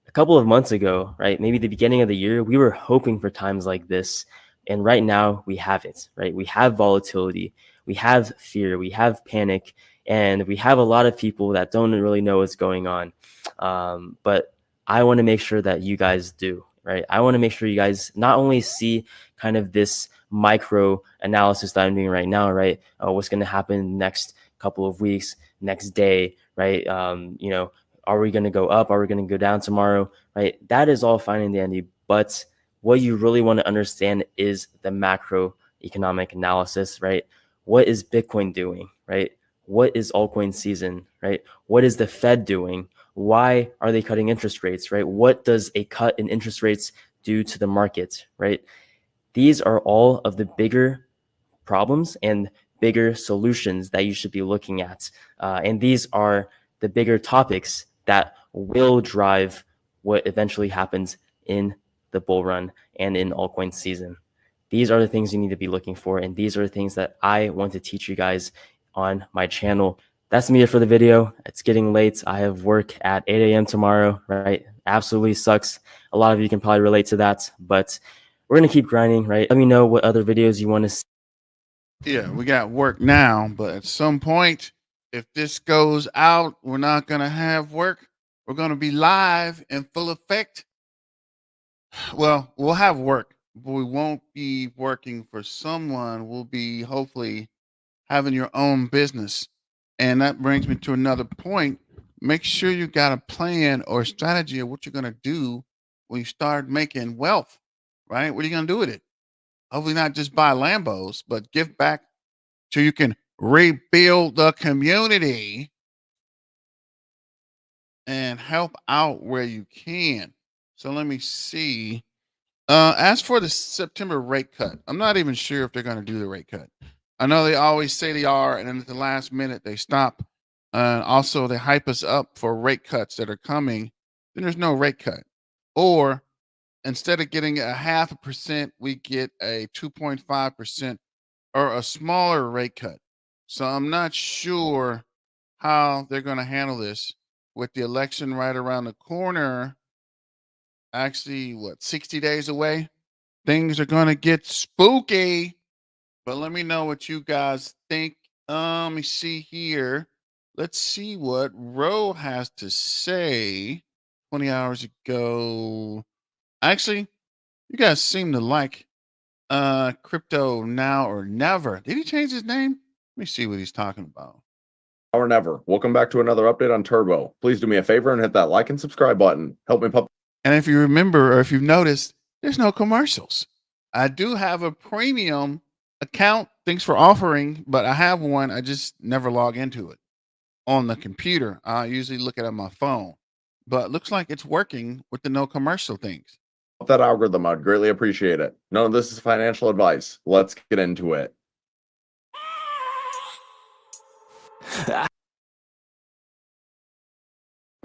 A couple of months ago, right? Maybe the beginning of the year, we were hoping for times like this. And right now we have it, right? We have volatility, we have fear, we have panic, and we have a lot of people that don't really know what's going on. But I want to make sure that you guys do, right? I want to make sure you guys not only see kind of this micro analysis that I'm doing right now, right? What's going to happen next couple of weeks, next day, right? Are we going to go up? Are we going to go down tomorrow, right? That is all fine and dandy. But what you really want to understand is the macroeconomic analysis, right? What is Bitcoin doing, right? What is altcoin season, right? What is the Fed doing? Why are they cutting interest rates, right? What does a cut in interest rates do to the market, right? These are all of the bigger problems and bigger solutions that you should be looking at. And these are the bigger topics that will drive what eventually happens in the bull run and in altcoin season. These are the things you need to be looking for, and these are the things that I want to teach you guys on my channel. That's me for the video. It's getting late. I have work at 8 a.m. tomorrow, right? Absolutely sucks. A lot of you can probably relate to that, but we're going to keep grinding, right? Let me know what other videos you want to see. Yeah, we got work now, but at some point, if this goes out, we're not going to have work. We're going to be live in full effect. Well, we'll have work, but we won't be working for someone. We'll be hopefully having your own business. And that brings me to another point. Make sure you got a plan or strategy of what you're going to do when you start making wealth, right? What are you going to do with it? Hopefully, not just buy Lambos, but give back so you can rebuild the community and help out where you can. So let me see. As for the September rate cut, I'm not even sure if they're going to do the rate cut. I know they always say they are, and then at the last minute they stop. Also, they hype us up for rate cuts that are coming. Then there's no rate cut. Or instead of getting a 0.5%, we get a 2.5% or a smaller rate cut. So I'm not sure how they're going to handle this with the election right around the corner. Actually, what, 60 days away? Things are going to get spooky. But let me know what you guys think. Let me see here. Let's see what Ro has to say. 20 hours ago. Actually, you guys seem to like crypto now or never. Did he change his name? Let me see what he's talking about. Or never. Welcome back to another update on Turbo. Please do me a favor and hit that like and subscribe button. Help me pop. And if you remember, or if you've noticed, there's no commercials. I do have a premium account. Thanks for offering, but I have one. I just never log into it on the computer. I usually look at it on my phone, but looks like it's working with the no commercial things. That algorithm, I'd greatly appreciate it. None of this is financial advice. Let's get into it.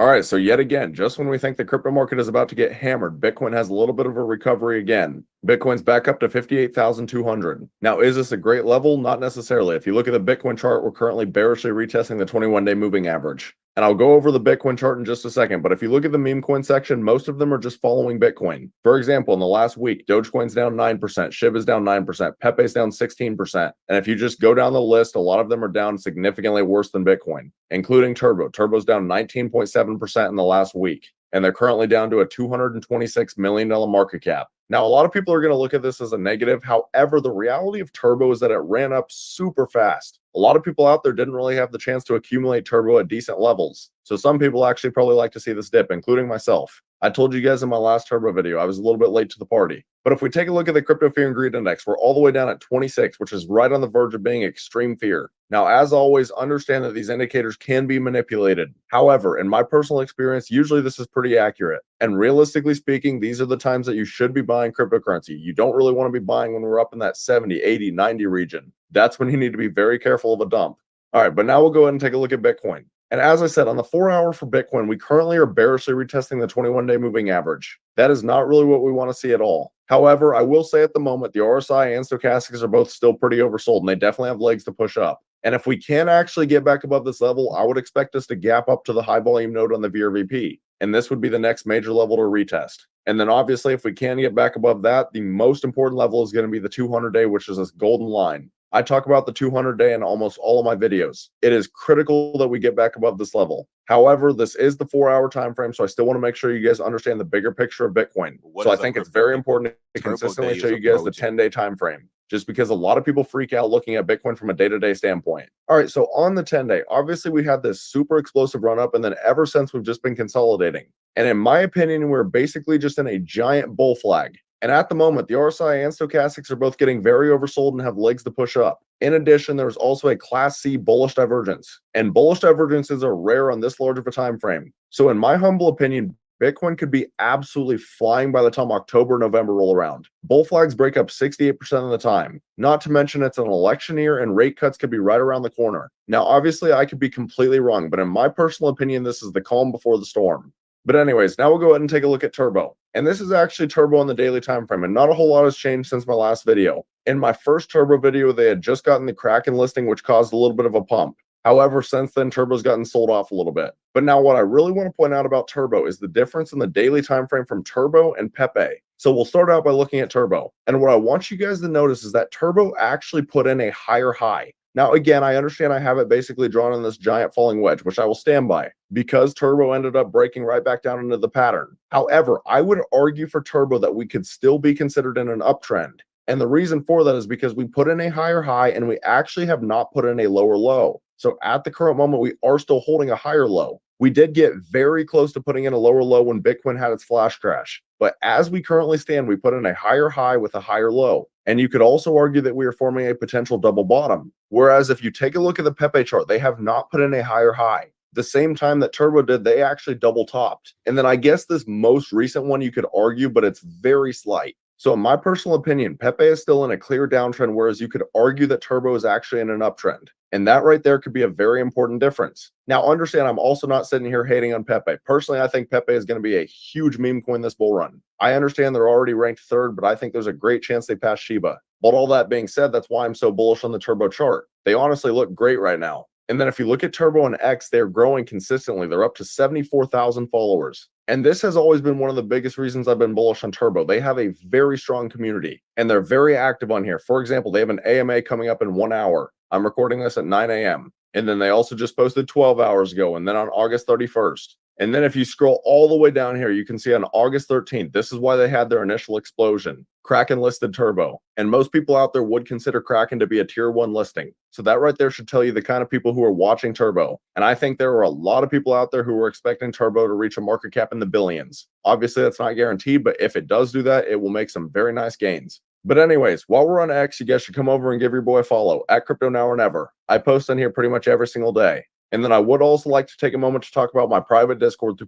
All right, so yet again, just when we think the crypto market is about to get hammered, Bitcoin has a little bit of a recovery again. Bitcoin's back up to 58,200. Now, is this a great level? Not necessarily. If you look at the Bitcoin chart, we're currently bearishly retesting the 21-day moving average. And I'll go over the Bitcoin chart in just a second, but if you look at the meme coin section, most of them are just following Bitcoin. For example, in the last week, Dogecoin's down 9%, SHIB is down 9%, Pepe's down 16%. And if you just go down the list, a lot of them are down significantly worse than Bitcoin, including Turbo. Turbo's down 19.7% in the last week, and they're currently down to a $226 million market cap. Now, a lot of people are going to look at this as a negative. However, the reality of Turbo is that it ran up super fast. A lot of people out there didn't really have the chance to accumulate Turbo at decent levels. So some people actually probably like to see this dip, including myself. I told you guys in my last Turbo video, I was a little bit late to the party. But if we take a look at the Crypto Fear and Greed Index, we're all the way down at 26, which is right on the verge of being extreme fear. Now, as always, understand that these indicators can be manipulated. However, in my personal experience, usually this is pretty accurate. And realistically speaking, these are the times that you should be buying cryptocurrency. You don't really want to be buying when we're up in that 70, 80, 90 region. That's when you need to be very careful of a dump. All right, but now we'll go ahead and take a look at Bitcoin. And as I said, on the 4-hour for Bitcoin, we currently are bearishly retesting the 21-day moving average. That is not really what we want to see at all. However, I will say at the moment, the RSI and stochastics are both still pretty oversold, and they definitely have legs to push up. And if we can actually get back above this level, I would expect us to gap up to the high volume node on the VRVP. And this would be the next major level to retest. And then obviously, if we can get back above that, the most important level is going to be the 200-day, which is this golden line. I talk about the 200-day in almost all of my videos. It is critical that we get back above this level. However, this is the 4-hour time frame, so I still want to make sure you guys understand the bigger picture of Bitcoin. So I think it's very important to consistently show you guys the 10-day time frame, just because a lot of people freak out looking at Bitcoin from a day-to-day standpoint. All right, so on the 10-day, obviously we had this super explosive run up, and then ever since we've just been consolidating. And in my opinion, we're basically just in a giant bull flag. And at the moment, the RSI and stochastics are both getting very oversold and have legs to push up. In addition, there's also a Class C bullish divergence, and bullish divergences are rare on this large of a time frame. So in my humble opinion, Bitcoin could be absolutely flying by the time October, November roll around. Bull flags break up 68% of the time. Not to mention it's an election year and rate cuts could be right around the corner. Now, obviously, I could be completely wrong, but in my personal opinion, this is the calm before the storm. But anyways, now we'll go ahead and take a look at Turbo. And this is actually Turbo on the daily time frame, and not a whole lot has changed since my last video. In my first Turbo video, they had just gotten the Kraken listing, which caused a little bit of a pump. However, since then, Turbo's gotten sold off a little bit. But now what I really want to point out about Turbo is the difference in the daily time frame from Turbo and Pepe. So we'll start out by looking at Turbo. And what I want you guys to notice is that Turbo actually put in a higher high. Now, again, I understand I have it basically drawn in this giant falling wedge, which I will stand by, because Turbo ended up breaking right back down into the pattern. However, I would argue for Turbo that we could still be considered in an uptrend. And the reason for that is because we put in a higher high and we actually have not put in a lower low. So at the current moment, we are still holding a higher low. We did get very close to putting in a lower low when Bitcoin had its flash crash. But as we currently stand, we put in a higher high with a higher low. And you could also argue that we are forming a potential double bottom. Whereas if you take a look at the Pepe chart, they have not put in a higher high. The same time that Turbo did, they actually double topped. And then I guess this most recent one you could argue, but it's very slight. So in my personal opinion, Pepe is still in a clear downtrend, whereas you could argue that Turbo is actually in an uptrend. And that right there could be a very important difference. Now, understand, I'm also not sitting here hating on Pepe. Personally, I think Pepe is going to be a huge meme coin this bull run. I understand they're already ranked third, but I think there's a great chance they pass Shiba. But all that being said, that's why I'm so bullish on the Turbo chart. They honestly look great right now. And then if you look at Turbo and X, they're growing consistently. They're up to 74,000 followers. And this has always been one of the biggest reasons I've been bullish on Turbo. They have a very strong community and they're very active on here. For example, they have an AMA coming up in 1 hour. I'm recording this at 9 a.m. And then they also just posted 12 hours ago, and then on August 31st. And then if you scroll all the way down here, you can see on August 13th, this is why they had their initial explosion. Kraken listed Turbo. And most people out there would consider Kraken to be a tier 1 listing. So that right there should tell you the kind of people who are watching Turbo. And I think there are a lot of people out there who are expecting Turbo to reach a market cap in the billions. Obviously, that's not guaranteed, but if it does do that, it will make some very nice gains. But anyways, while we're on X, you guys should come over and give your boy a follow at Crypto Now or Never. I post on here pretty much every single day. And then I would also like to take a moment to talk about my private Discord.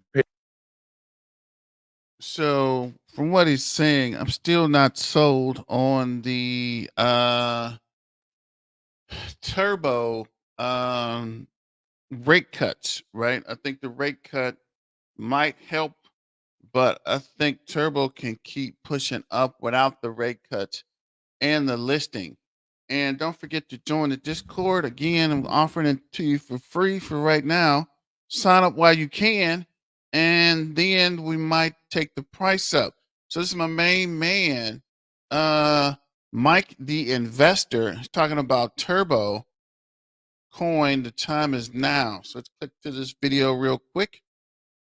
So from what he's saying, I'm still not sold on the Turbo rate cuts, right? I think the rate cut might help, but I think Turbo can keep pushing up without the rate cuts and the listing. And don't forget to join the Discord. Again, I'm offering it to you for free for right now. Sign up while you can, and then we might take the price up. So this is my main man, uh, Mike the Investor. He's talking about Turbo Coin. The time is now. So let's click to this video real quick.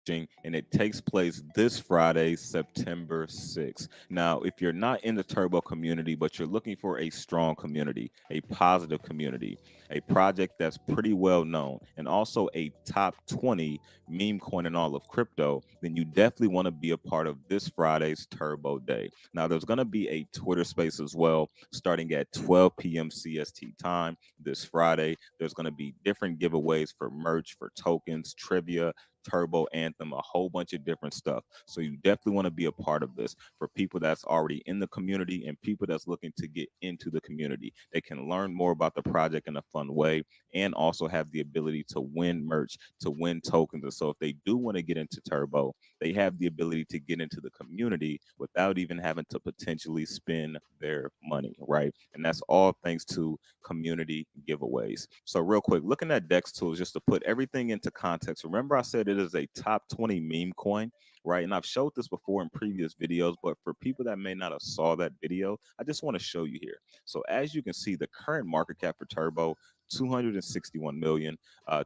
And it takes place this Friday, September 6th. Now, if you're not in the Turbo community, but you're looking for a strong community, a positive community, a project that's pretty well known, and also a top 20 meme coin in all of crypto, then you definitely want to be a part of this Friday's Turbo Day. Now, there's going to be a Twitter space as well, starting at 12 p.m. CST time this Friday. There's going to be different giveaways for merch, for tokens, trivia, Turbo Anthem, a whole bunch of different stuff. So you definitely want to be a part of this for people that's already in the community and people that's looking to get into the community. They can learn more about the project in a fun way and also have the ability to win merch, to win tokens. And so if they do want to get into Turbo, they have the ability to get into the community without even having to potentially spend their money, right? And that's all thanks to community giveaways. So real quick, looking at Dex tools, just to put everything into context. Remember I said it is a top 20 meme coin, right? And I've showed this before in previous videos, but for people that may not have saw that video, I just want to show you here. So as you can see, the current market cap for Turbo, 261 million,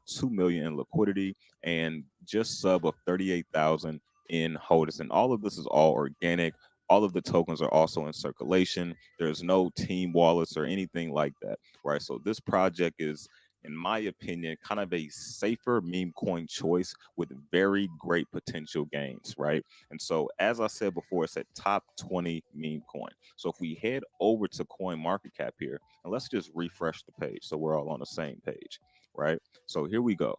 2 million in liquidity, and just sub of 38,000 in holders. And all of this is all organic. All of the tokens are also in circulation. There's no team wallets or anything like that, right? So this project is, in my opinion, kind of a safer meme coin choice with very great potential gains, right? And so, as I said before, it's a top 20 meme coin. So if we head over to Coin Market Cap here, and let's just refresh the page so we're all on the same page, right? So here we go.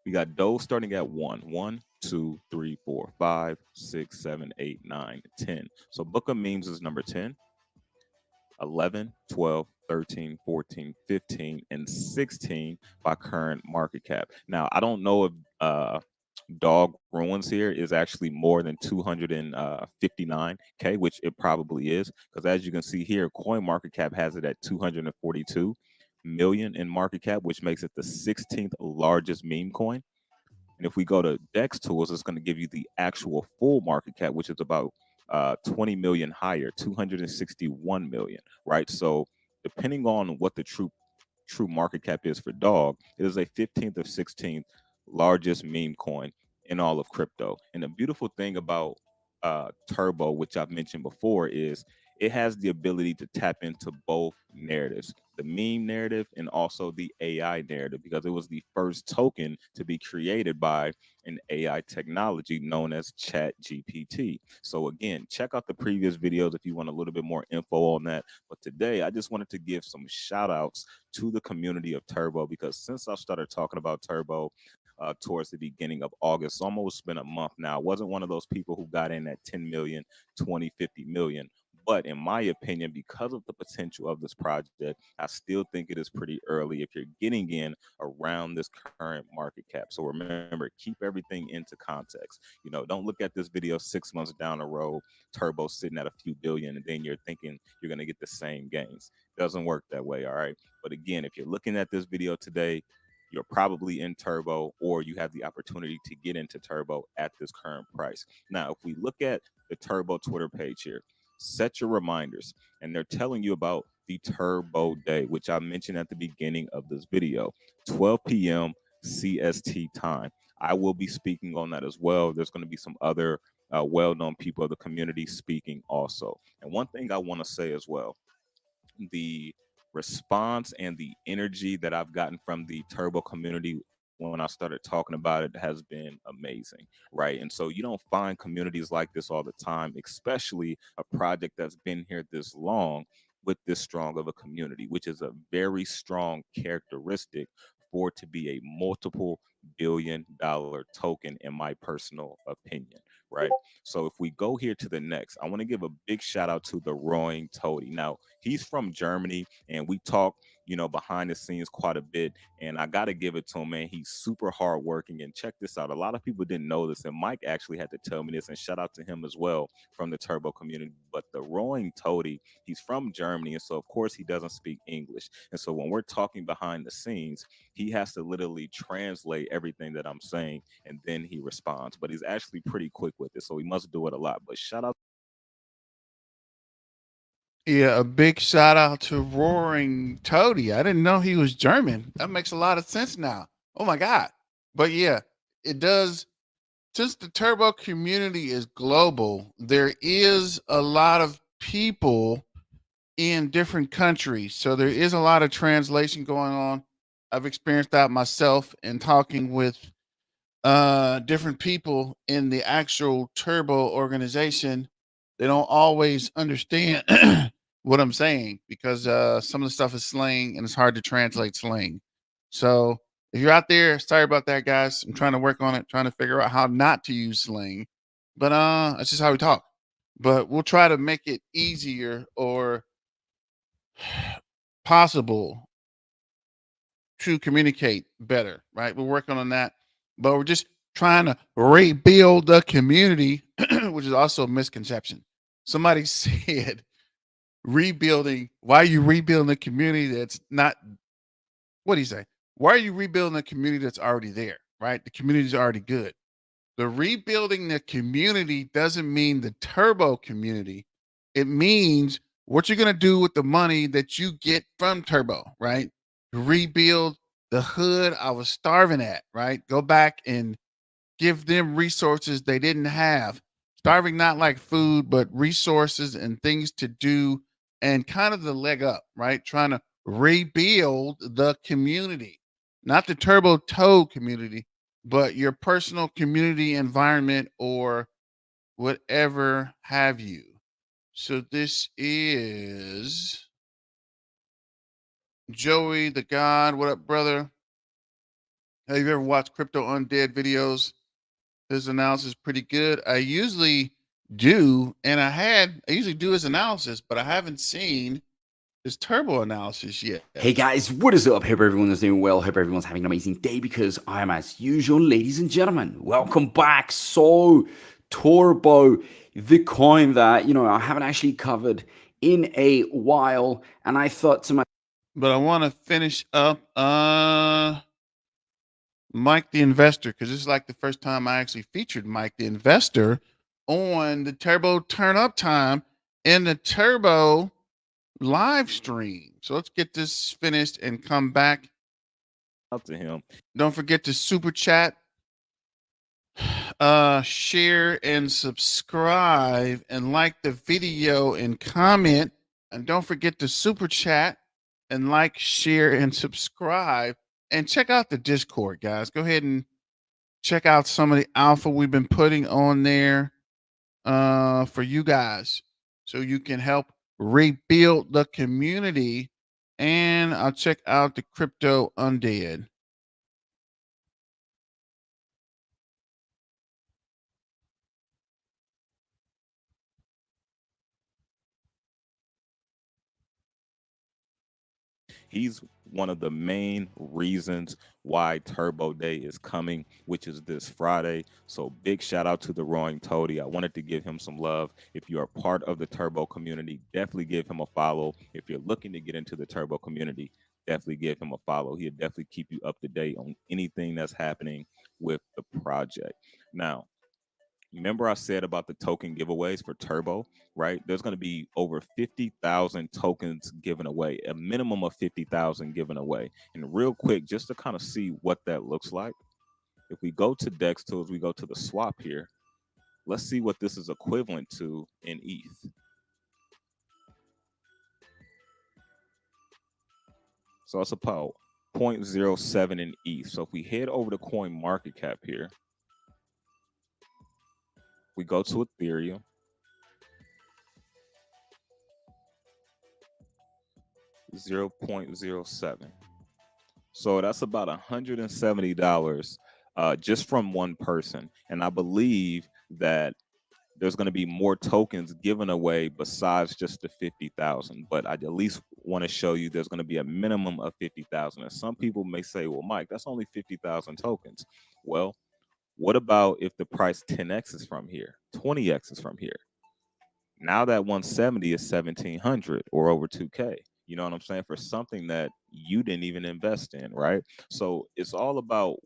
We got Doe starting at 1, 1, 2, 3, 4, 5, 6, 7, 8, 9, 10. So Book of Memes is number 10, 11, 12, 13, 14, 15, and 16 by current market cap. Now, I don't know if Dog Ruins here is actually more than 259K, which it probably is, because as you can see here, Coin Market Cap has it at 242 million in market cap, which makes it the 16th largest meme coin. And if we go to Dex Tools, it's going to give you the actual full market cap, which is about 20 million higher, 261 million, right? So depending on what the true market cap is for Dog, it is a 15th or 16th largest meme coin in all of crypto. And the beautiful thing about Turbo, which I've mentioned before, is it has the ability to tap into both narratives, the meme narrative and also the AI narrative, because it was the first token to be created by an AI technology known as Chat GPT. So again, check out the previous videos if you want a little bit more info on that. But today I just wanted to give some shout outs to the community of Turbo, because since I started talking about Turbo towards the beginning of August, almost been a month now. I wasn't one of those people who got in at 10 million, 20, 50 million. But in my opinion, because of the potential of this project, I still think it is pretty early if you're getting in around this current market cap. So remember, keep everything into context. You know, don't look at this video 6 months down the road, Turbo sitting at a few billion, and then you're thinking you're going to get the same gains. Doesn't work that way, all right? But again, if you're looking at this video today, you're probably in Turbo, or you have the opportunity to get into Turbo at this current price. Now, if we look at the Turbo Twitter page here, set your reminders, and they're telling you about the Turbo Day, which I mentioned at the beginning of this video, 12 p.m. CST time. I will be speaking on that as well. There's going to be some other well-known people of the community speaking also. And one thing I want to say as well, the response and the energy that I've gotten from the Turbo community when I started talking about it has been amazing, right? And so you don't find communities like this all the time, especially a project that's been here this long with this strong of a community, which is a very strong characteristic for it to be a multiple billion-dollar token, in my personal opinion, right? So if we go here to the next, I want to give a big shout out to the Roaring Toady. Now, he's from Germany, and we talk behind the scenes quite a bit. And I got to give it to him, man. He's super hardworking. And check this out. A lot of people didn't know this. And Mike actually had to tell me this. And shout out to him as well from the Turbo community. But the Roaring Toady, he's from Germany. And so, of course, he doesn't speak English. And so when we're talking behind the scenes, he has to literally translate everything that I'm saying. And then he responds. But he's actually pretty quick with it. So he must do it a lot. But shout out. Yeah, a big shout out to Roaring Toady. I didn't know he was German. That makes a lot of sense now. Oh my God. But yeah, it does. Since the turbo community is global, there is a lot of people in different countries. So there is a lot of translation going on. I've experienced that myself in talking with different people in the actual turbo organization. They don't always understand what I'm saying because some of the stuff is slang and it's hard to translate slang. So if you're out there, sorry about that, guys. I'm trying to work on it, trying to figure out how not to use slang. But that's just how we talk. But we'll try to make it easier or possible to communicate better, right? We're working on that, but we're just trying to rebuild the community, which is also a misconception. Somebody said rebuilding. Why are you rebuilding a community that's not? What do you say? Why are you rebuilding a community that's already there? Right? The community is already good. The rebuilding the community doesn't mean the turbo community. It means what you're going to do with the money that you get from turbo, right? Rebuild the hood I was starving at, right? Go back and give them resources they didn't have. Starving, not like food, but resources and things to do and kind of the leg up, right? Trying to rebuild the community, not the turbo toad community, but your personal community environment or whatever have you. So this is Joey the God. What up, brother? Have you ever watched Crypto Undead videos? His analysis is pretty good. I usually do, and I usually do his analysis, but I haven't seen his turbo analysis yet. Hey guys, what is up? Hope everyone is doing well. Hope everyone's having an amazing day because I am, as usual, ladies and gentlemen. Welcome back. So, Turbo, the coin that, I haven't actually covered in a while. And I thought to myself, but I want to finish up Mike the Investor, because this is like the first time I actually featured Mike the Investor on the Turbo Turn Up Time in the Turbo live stream. So let's get this finished and come back. Up to him. Don't forget to super chat, share and subscribe and like the video and comment. And don't forget to super chat and like, share, and subscribe. And check out the Discord, guys. Go ahead and check out some of the alpha we've been putting on there for you guys so you can help rebuild the community. And I'll check out the Crypto Undead. He's one of the main reasons why Turbo Day is coming, which is this Friday. So big shout out to the Roaring Toady. I wanted to give him some love. If you are part of the Turbo community, definitely give him a follow. If you're looking to get into the Turbo community, definitely give him a follow. He'll definitely keep you up to date on anything that's happening with the project. Now, remember I said about the token giveaways for Turbo, right? There's going to be over 50,000 tokens given away, a minimum of 50,000 given away. And real quick, just to kind of see what that looks like, if we go to Dex Tools, we go to the swap here. Let's see what this is equivalent to in ETH. So it's about 0.07 in ETH. So if we head over to Coin Market Cap here, we go to Ethereum. $0.07. So that's about $170 just from one person. And I believe that there's going to be more tokens given away besides just the 50,000. But I at least want to show you there's going to be a minimum of 50,000. And some people may say, well, Mike, that's only 50,000 tokens. Well, what about if the price 10x is from here, 20x is from here? Now that 170 is 1,700 or over 2K. You know what I'm saying? For something that you didn't even invest in, right? So it's all about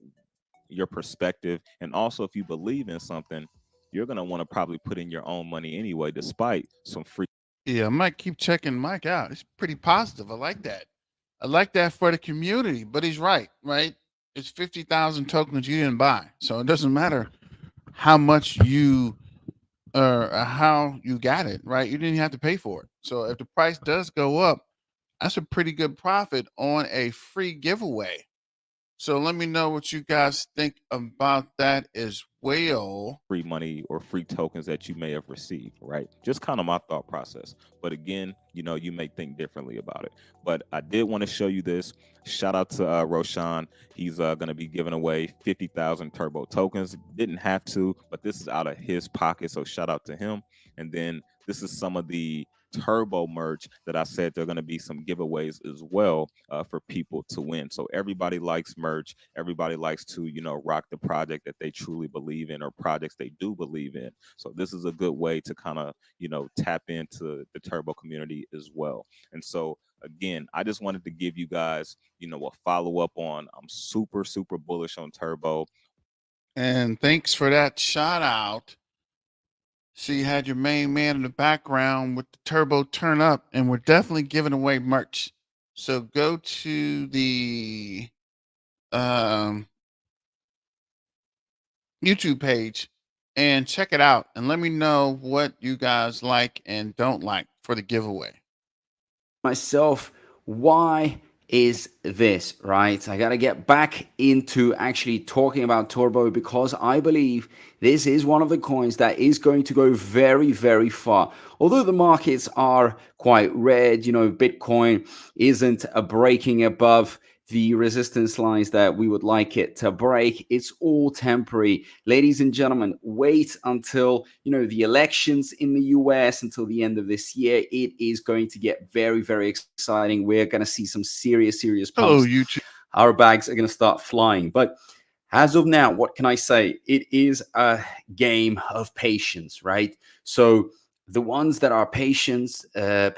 your perspective. And also, if you believe in something, you're going to want to probably put in your own money anyway, despite some free. Yeah, I might keep checking Mike out. It's pretty positive. I like that. I like that for the community, but he's right, right? It's 50,000 tokens you didn't buy. So it doesn't matter how much you how you got it, right? You didn't have to pay for it. So if the price does go up, that's a pretty good profit on a free giveaway. So let me know what you guys think about that as well. Free money or free tokens that you may have received, right? Just kind of my thought process. But again, you know, you may think differently about it. But I did want to show you this. Shout out to Roshan. He's going to be giving away 50,000 turbo tokens. Didn't have to, but this is out of his pocket. So shout out to him. And then this is some of the turbo merch that I said there are going to be some giveaways as well for people to win. So everybody likes merch. Everybody likes to, you know, rock the project that they truly believe in or projects they do believe in. So this is a good way to kind of, you know, tap into the turbo community as well. And so again, I just wanted to give you guys, you know, a follow up on, I'm super, super bullish on turbo. And thanks for that shout out. So you had your main man in the background with the turbo turn up, and we're definitely giving away merch. So go to the YouTube page and check it out and let me know what you guys like and don't like for the giveaway. Myself, why is this, right? I got to get back into actually talking about turbo because I believe this is one of the coins that is going to go very, very far. Although the markets are quite red, you know, Bitcoin isn't breaking above the resistance lines that we would like it to break. It's all temporary. Ladies and gentlemen, wait until, you know, the elections in the US until the end of this year. It is going to get very, very exciting. We're going to see some serious Hello, pumps. YouTube. Our bags are going to start flying. But as of now, what can I say? It is a game of patience, right? So the ones that are patient, the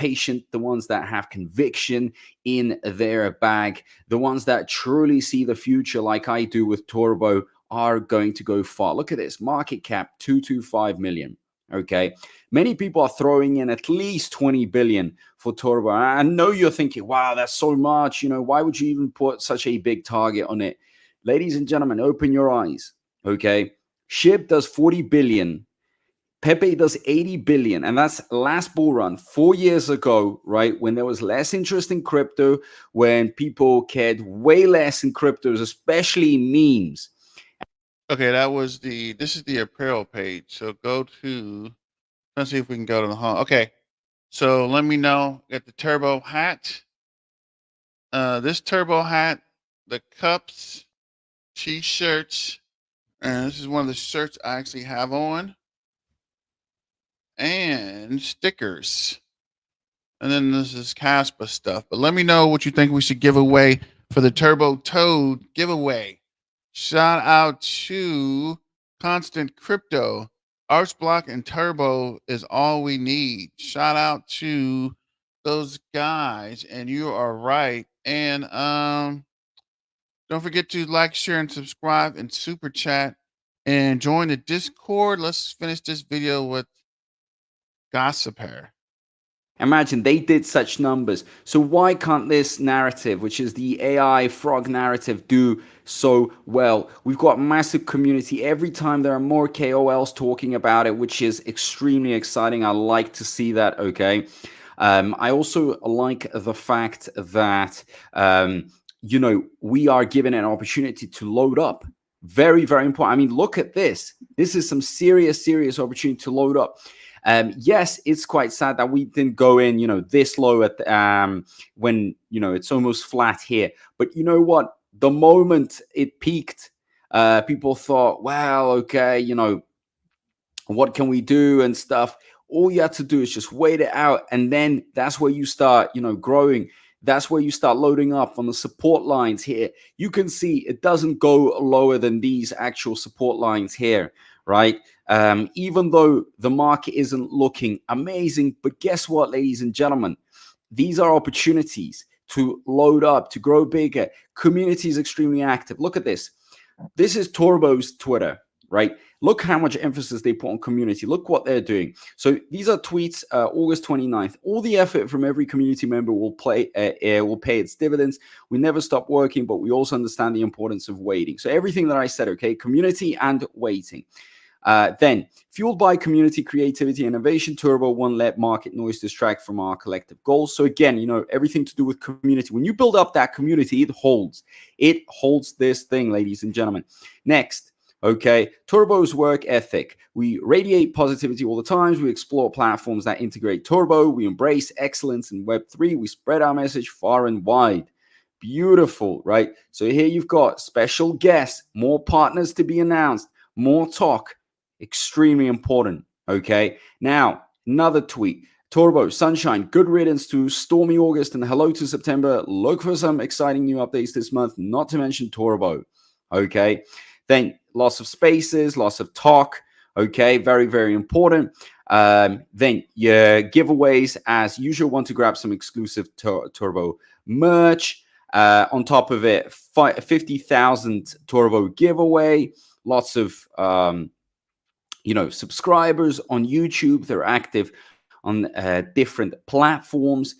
ones that have conviction in their bag, the ones that truly see the future like I do with Turbo are going to go far. Look at this, market cap 225 million. Okay, many people are throwing in at least 20 billion for Turbo. I know you're thinking, wow, that's so much. You know, why would you even put such a big target on it? Ladies and gentlemen, open your eyes. Okay, SHIB does 40 billion. Pepe does 80 billion, and that's last bull run 4 years ago, right? When there was less interest in crypto, when people cared way less in cryptos, especially memes. Okay, this is the apparel page. So go to, let's see if we can go to the home. Okay, so let me know. Got the turbo hat. This turbo hat, the cups, t-shirts, and this is one of the shirts I actually have on. And stickers. And then this is Caspa stuff. But let me know what you think we should give away for the Turbo Toad giveaway. Shout out to Constant Crypto. Archblock and Turbo is all we need. Shout out to those guys. And you are right. And don't forget to like, share, and subscribe and super chat. And join the Discord. Let's finish this video with Gossiper. Imagine they did such numbers. So why can't this narrative, which is the AI frog narrative, do so well? We've got massive community. Every time there are more KOLs talking about it, which is extremely exciting. I like to see that, okay? I also like the fact that, you know, we are given an opportunity to load up. Very, very important. I mean, look at this. This is some serious opportunity to load up. Yes, it's quite sad that we didn't go in, you know, this low at when, you know, it's almost flat here. But you know what? The moment it peaked, people thought, well, okay, you know, what can we do and stuff. All you have to do is just wait it out, and then that's where you start, growing. That's where you start loading up on the support lines here. You can see it doesn't go lower than these actual support lines here, right? Even though the market isn't looking amazing, but guess what, ladies and gentlemen? These are opportunities to load up, to grow bigger. Community is extremely active. Look at this. This is Turbo's Twitter, right? Look how much emphasis they put on community. Look what they're doing. So these are tweets, August 29th. All the effort from every community member will pay its dividends. We never stop working, but we also understand the importance of waiting. So everything that I said, okay, community and waiting. Then, fueled by community, creativity, innovation, Turbo won't let market noise distract from our collective goals. So again, everything to do with community. When you build up that community, it holds. It holds this thing, ladies and gentlemen. Next, okay, Turbo's work ethic. We radiate positivity all the time. We explore platforms that integrate Turbo. We embrace excellence in Web3. We spread our message far and wide. Beautiful, right? So here you've got special guests, more partners to be announced, more talk. Extremely important. Okay. Now, another tweet. Turbo, sunshine, good riddance to stormy August and hello to September. Look for some exciting new updates this month, not to mention Turbo. Okay. Then lots of spaces, lots of talk. Okay. Very, very important. Then your giveaways, as usual, want to grab some exclusive Turbo merch. On top of it, 50,000 Turbo giveaway. Lots of, subscribers on YouTube. They're active on different platforms,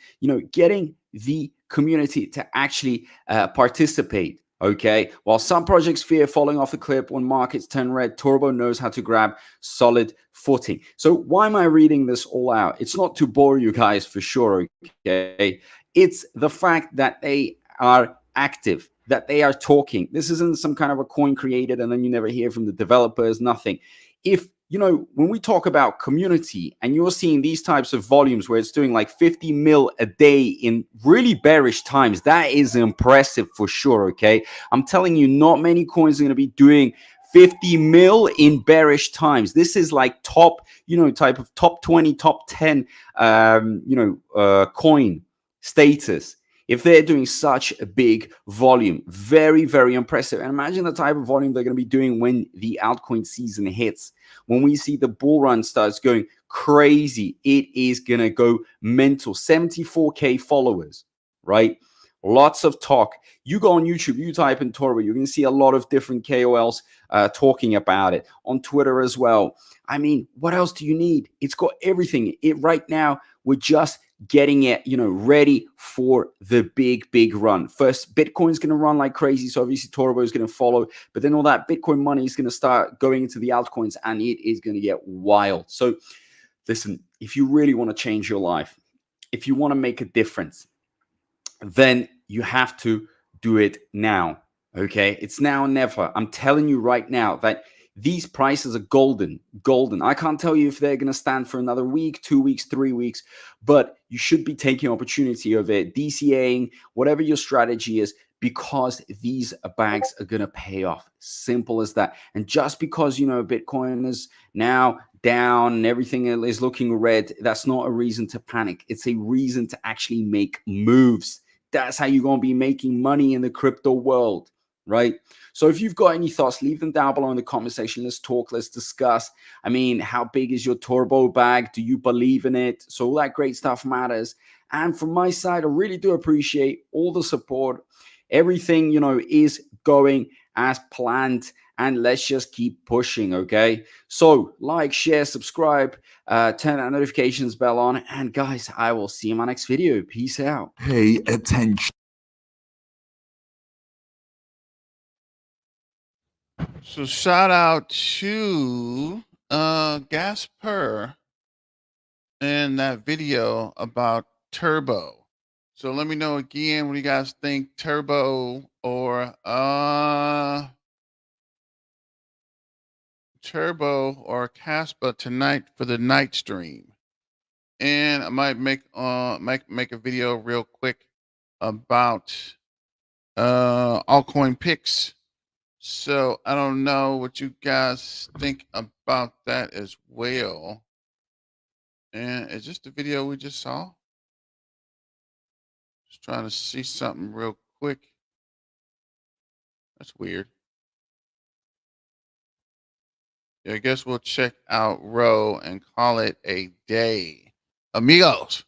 getting the community to actually participate. Okay. While some projects fear falling off the cliff when markets turn red, Turbo knows how to grab solid footing. So why am I reading this all out? It's not to bore you guys for sure. Okay. It's the fact that they are active, that they are talking. This isn't some kind of a coin created and then you never hear from the developers, nothing. If, when we talk about community and you're seeing these types of volumes where it's doing like 50 mil a day in really bearish times, that is impressive for sure. Okay. I'm telling you, not many coins are going to be doing 50 mil in bearish times. This is like top, type of top 20, top 10, coin status. If they're doing such a big volume, very, very impressive. And imagine the type of volume they're going to be doing when the altcoin season hits. When we see the bull run starts going crazy, it is going to go mental. 74K followers, right? Lots of talk. You go on YouTube, you type in Turbo, you're going to see a lot of different KOLs talking about it. On Twitter as well. I mean, what else do you need? It's got everything. Right now, we're just getting it, ready for the big run. First, Bitcoin's going to run like crazy. So obviously Turbo is going to follow, but then all that Bitcoin money is going to start going into the altcoins and it is going to get wild. So listen, if you really want to change your life, if you want to make a difference, then you have to do it now. Okay. It's now or never. I'm telling you right now that these prices are golden. I can't tell you if they're going to stand for another week, 2 weeks, 3 weeks, but you should be taking opportunity of it, DCAing, whatever your strategy is, because these bags are going to pay off. Simple as that. And just because, Bitcoin is now down and everything is looking red, that's not a reason to panic. It's a reason to actually make moves. That's how you're going to be making money in the crypto world, right? So if you've got any thoughts, leave them down below in the comment section. Let's talk, let's discuss. I mean, how big is your Turbo bag? Do you believe in it? So all that great stuff matters. And from my side, I really do appreciate all the support. Everything, is going as planned. And let's just keep pushing, okay? So like, share, subscribe, turn that notifications bell on. And guys, I will see you in my next video. Peace out. Pay attention. So shout out to Gasper in that video about Turbo. So let me know again what you guys think, Turbo or Caspa tonight for the night stream. And I might make a video real quick about altcoin picks. So I don't know what you guys think about that as well. And is this the video we just saw? Just trying to see something real quick. That's weird. Yeah, I guess we'll check out Row and call it a day. Amigos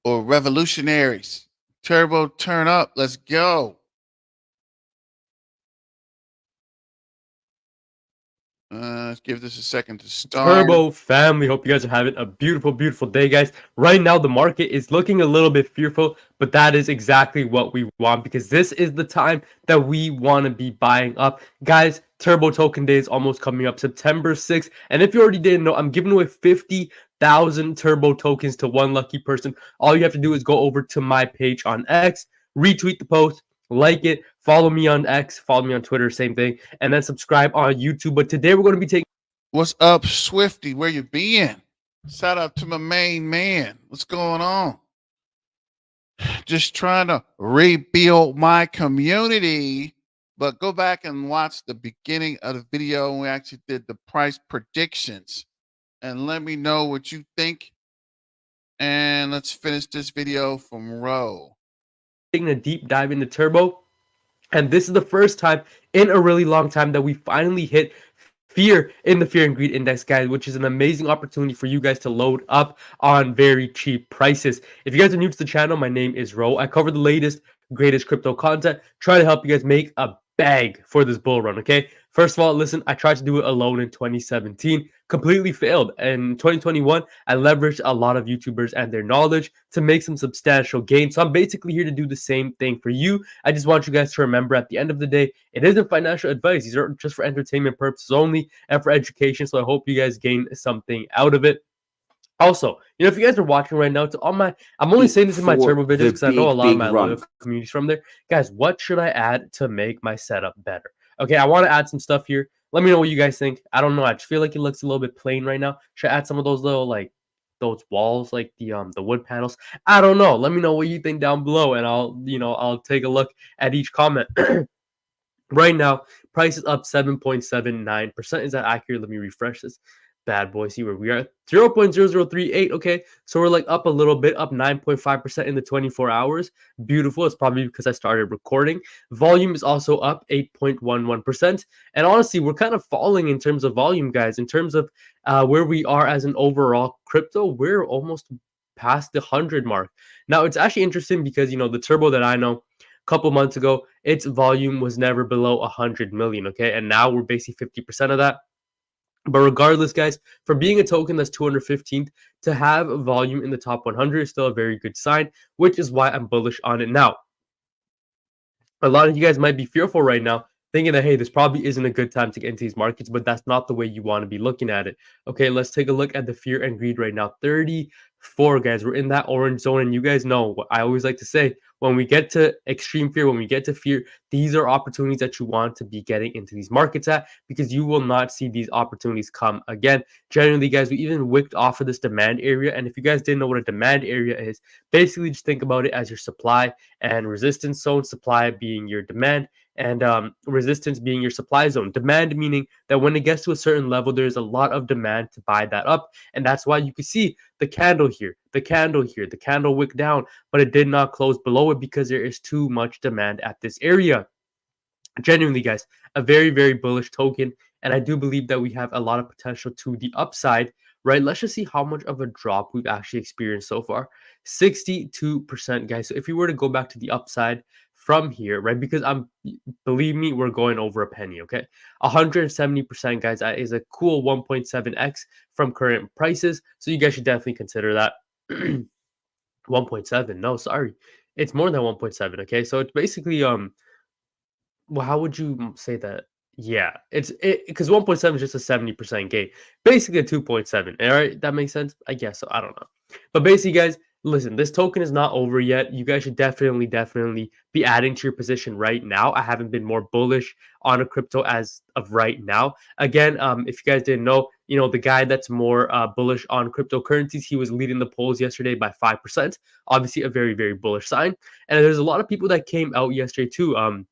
or revolutionaries. Turbo turn up. Let's go. Let's give this a second to start. Turbo family, hope you guys are having a beautiful day, guys. Right now the market is looking a little bit fearful, but that is exactly what we want, because this is the time that we want to be buying up, guys. Turbo token day is almost coming up, September 6th, and if you already didn't know, I'm giving away 50,000 turbo tokens to one lucky person. All you have to do is go over to my page on X, retweet the post, like it, follow me on X, follow me on Twitter, same thing, and then subscribe on YouTube. But today we're going to be taking What's up, Swifty? Where you been? Shout out to my main man. What's going on? Just trying to rebuild my community. But go back and watch the beginning of the video when we actually did the price predictions. And let me know what you think. And let's finish this video from Row. taking a deep dive into Turbo. And this is the first time in a really long time that we finally hit fear in the fear and greed index, guys, which is an amazing opportunity for you guys to load up on very cheap prices. If you guys are new to the channel, my name is Ro. I cover the latest, greatest crypto content, try to help you guys make a bag for this bull run. Okay, first of all, listen, I tried to do it alone in 2017, completely failed. In 2021, I leveraged a lot of YouTubers and their knowledge to make some substantial gains. So I'm basically here to do the same thing for you. I just want you guys to remember, at the end of the day, it isn't financial advice. These are just for entertainment purposes only and for education. So I hope you guys gain something out of it. Also, if you guys are watching right now, to all my, I'm only saying this in my turbo videos because I know a lot of my loyal communities from there. Guys, what should I add to make my setup better? Okay, I want to add some stuff here. Let me know what you guys think. I don't know. I just feel like it looks a little bit plain right now. Should I add some of those little, like, those walls, like the wood panels? I don't know. Let me know what you think down below, and I'll take a look at each comment. Right now, price is up 7.79%. Is that accurate? Let me refresh this bad boy. See where we are. 0.0038. Okay, so we're like up a little bit, up 9.5% in the 24 hours. Beautiful. It's probably because I started recording. Volume is also up 8.11%. And honestly, we're kind of falling in terms of volume, guys. In terms of where we are as an overall crypto, we're almost past the 100 mark. Now, it's actually interesting because, the turbo that I know, couple months ago, its volume was never below 100 million. Okay, and now we're basically 50% of that. But regardless, guys, for being a token that's 215th, to have volume in the top 100 is still a very good sign, which is why I'm bullish on it. Now, a lot of you guys might be fearful right now, thinking that, hey, this probably isn't a good time to get into these markets, but that's not the way you want to be looking at it. Okay, let's take a look at the fear and greed right now. 34, guys. We're in that orange zone, and you guys know what I always like to say. When we get to extreme fear, when we get to fear, these are opportunities that you want to be getting into these markets at, because you will not see these opportunities come again. Generally, guys, we even wicked off of this demand area. And if you guys didn't know what a demand area is, basically just think about it as your supply and resistance zone, supply being your demand, and resistance being your supply zone. Demand meaning that when it gets to a certain level, there's a lot of demand to buy that up. And that's why you can see the candle here, the candle here, the candle wick down, but it did not close below it because there is too much demand at this area. Genuinely, guys, a very bullish token, and I do believe that we have a lot of potential to the upside. Right, let's just see how much of a drop we've actually experienced so far. 62%, guys. So if we were to go back to the upside from here, right, because believe me, we're going over a penny. Okay, 170%, guys. That is a cool 1.7x from current prices, so you guys should definitely consider that. 1.7, no, sorry, it's more than 1.7. Okay, so it's basically well, how would you say that? Yeah, it's because 1.7 is just a 70% gain, basically a 2.7. All right, that makes sense, I guess. So I don't know, but basically, guys, listen, this token is not over yet. You guys should definitely be adding to your position right now. I haven't been more bullish on a crypto as of right now. Again, if you guys didn't know, the guy that's more bullish on cryptocurrencies, he was leading the polls yesterday by 5%. Obviously, a very bullish sign. And there's a lot of people that came out yesterday too.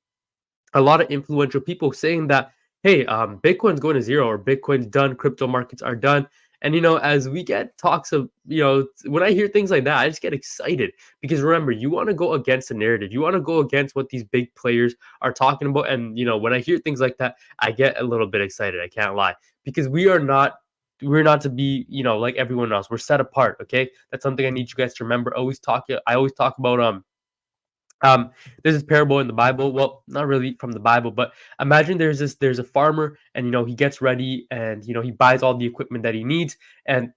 a lot of influential people saying that, hey, Bitcoin's going to zero or Bitcoin's done, crypto markets are done. And as we get talks of, when I hear things like that, I just get excited because remember, you want to go against the narrative, you want to go against what these big players are talking about. And when I hear things like that, I get a little bit excited. I can't lie, because we're not to be, like everyone else. We're set apart. Okay, that's something I need you guys to remember. I always talk about um, there's this parable in the Bible. Well, not really from the Bible, but imagine there's a farmer, and he gets ready, and he buys all the equipment that he needs, and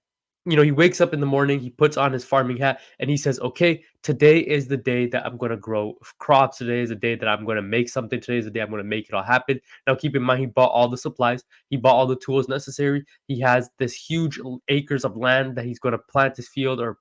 he wakes up in the morning, he puts on his farming hat, and he says, "Okay, today is the day that I'm going to grow crops. Today is the day that I'm going to make something. Today is the day I'm going to make it all happen." Now, keep in mind, he bought all the supplies, he bought all the tools necessary. He has this huge acres of land that he's going to plant his field, or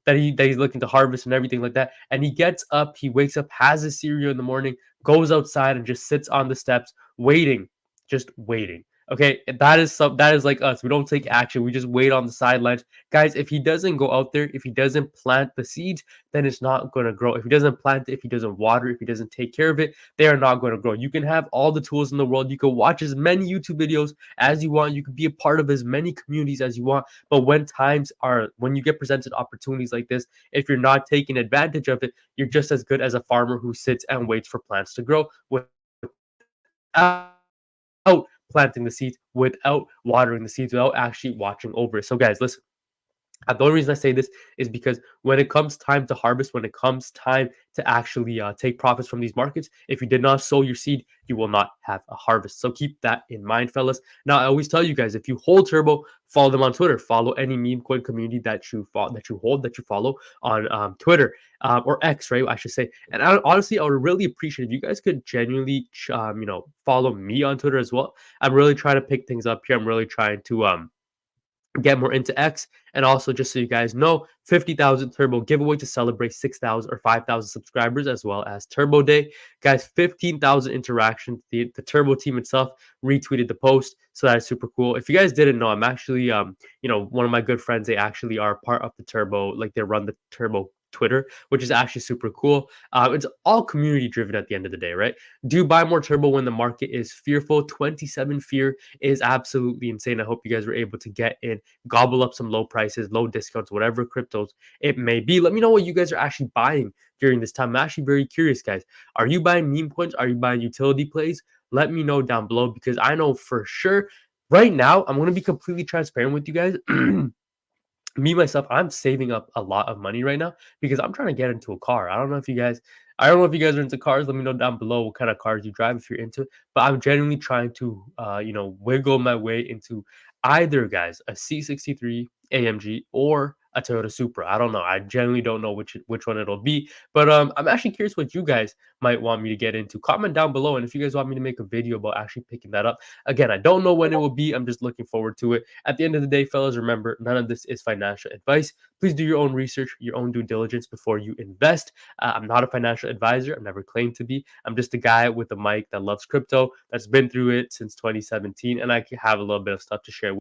that he's looking to harvest and everything like that. And he gets up, he wakes up, has his cereal in the morning, goes outside and just sits on the steps waiting, just waiting. Okay, that is like us. We don't take action. We just wait on the sidelines. Guys, if he doesn't go out there, if he doesn't plant the seeds, then it's not going to grow. If he doesn't plant it, if he doesn't water, if he doesn't take care of it, they are not going to grow. You can have all the tools in the world. You can watch as many YouTube videos as you want. You can be a part of as many communities as you want. But when you get presented opportunities like this, if you're not taking advantage of it, you're just as good as a farmer who sits and waits for plants to grow without planting the seeds, without watering the seeds, without actually watching over it. So, guys, listen. The only reason I say this is because when it comes time to harvest, when it comes time to actually take profits from these markets, if you did not sow your seed, you will not have a harvest. So keep that in mind, fellas. Now, I always tell you guys, if you hold Turbo, follow them on Twitter. Follow any meme coin community that you follow on Twitter or X, right? I should say. And honestly, I would really appreciate if you guys could genuinely, follow me on Twitter as well. I'm really trying to pick things up here. I'm really trying to get more into X. And also, just so you guys know, 50,000 Turbo giveaway to celebrate 6,000 or 5,000 subscribers, as well as Turbo Day. Guys, 15,000 interactions. The Turbo team itself retweeted the post, so that is super cool. If you guys didn't know, I'm actually, one of my good friends, they actually are part of the Turbo, like they run the Turbo Twitter, which is actually super cool. It's all community driven at the end of the day, right? Do buy more Turbo when the market is fearful. 27 fear is absolutely insane. I hope you guys were able to get in, gobble up some low prices, low discounts, whatever cryptos it may be. Let me know what you guys are actually buying during this time. I'm actually very curious, guys. Are you buying meme coins? Are you buying utility plays? Let me know down below, because I know for sure right now, I'm going to be completely transparent with you guys. Me myself, I'm saving up a lot of money right now because I'm trying to get into a car. I don't know if you guys are into cars. Let me know down below what kind of cars you drive if you're into it. But I'm genuinely trying to wiggle my way into either, guys, a C63 AMG or a Toyota Supra. I don't know. I genuinely don't know which one it'll be. But I'm actually curious what you guys might want me to get into. Comment down below, and if you guys want me to make a video about actually picking that up. Again, I don't know when it will be. I'm just looking forward to it. At the end of the day, fellas, remember, none of this is financial advice. Please do your own research, your own due diligence before you invest. I'm not a financial advisor. I've never claimed to be. I'm just a guy with a mic that loves crypto, that's been through it since 2017, and I have a little bit of stuff to share.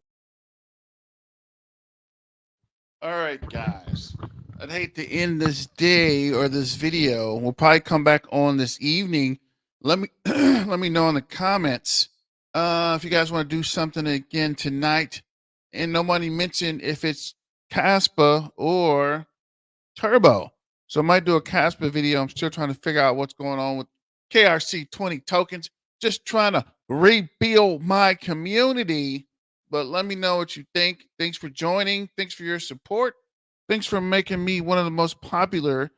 All right, guys. I'd hate to end this day or this video. We'll probably come back on this evening. Let me let me know in the comments if you guys want to do something again tonight. And nobody mentioned if it's Caspa or Turbo. So I might do a Caspa video. I'm still trying to figure out what's going on with KRC20 tokens. Just trying to rebuild my community. But let me know what you think. Thanks for joining. Thanks for your support. Thanks for making me one of the most popular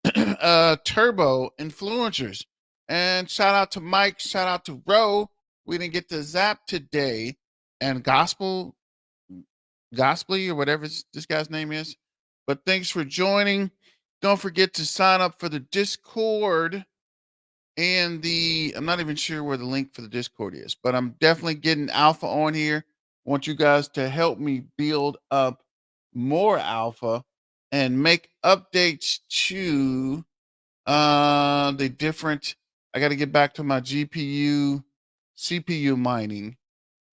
Turbo influencers. And shout out to Mike. Shout out to Ro. We didn't get to Zap today. And Gospely or whatever this guy's name is. But thanks for joining. Don't forget to sign up for the Discord and I'm not even sure where the link for the Discord is, but I'm definitely getting alpha on here. I want you guys to help me build up more alpha and make updates to the different. I got to get back to my GPU, CPU mining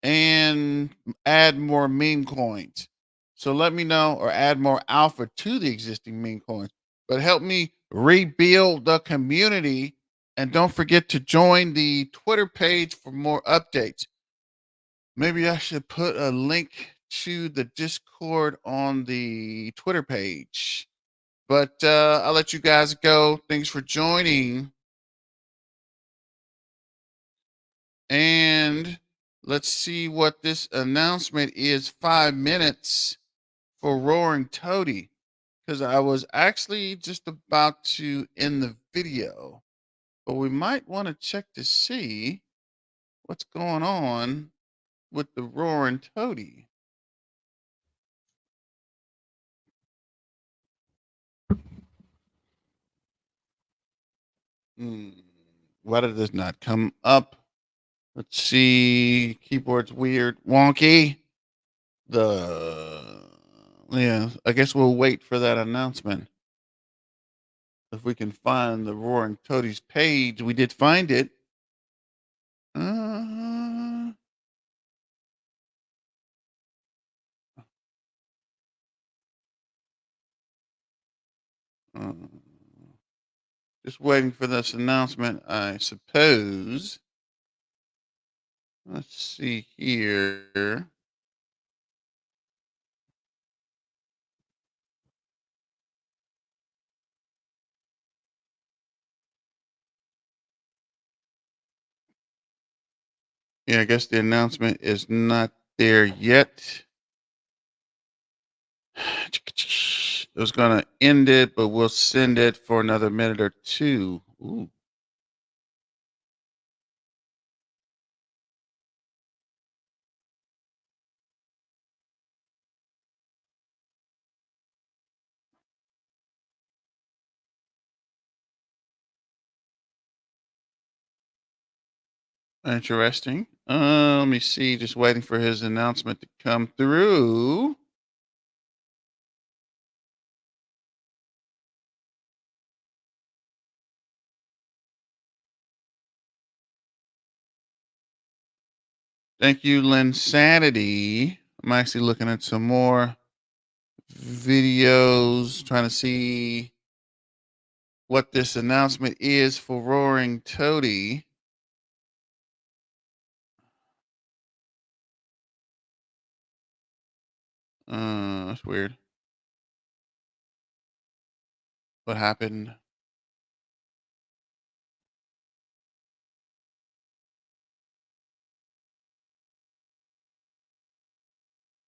and add more meme coins. So let me know, or add more alpha to the existing meme coins, but help me rebuild the community And don't forget to join the Twitter page for more updates. Maybe I should put a link to the Discord on the Twitter page. But I'll let you guys go. Thanks for joining. And let's see what this announcement is. 5 minutes for Roaring Toady. Because I was actually just about to end the video. But we might want to check to see what's going on with the Roaring Toady. Why did this not come up? Let's see. Keyboard's weird. Wonky. Yeah, I guess we'll wait for that announcement. If we can find the Roaring Toadies page, we did find it. Just waiting for this announcement, I suppose. Let's see here. Yeah, I guess the announcement is not there yet. It was going to end it, but we'll send it for another minute or two. Ooh. Interesting. Let me see. Just waiting for his announcement to come through. Thank you, Linsanity. I'm actually looking at some more videos, trying to see what this announcement is for Roaring Toady. That's weird. What happened?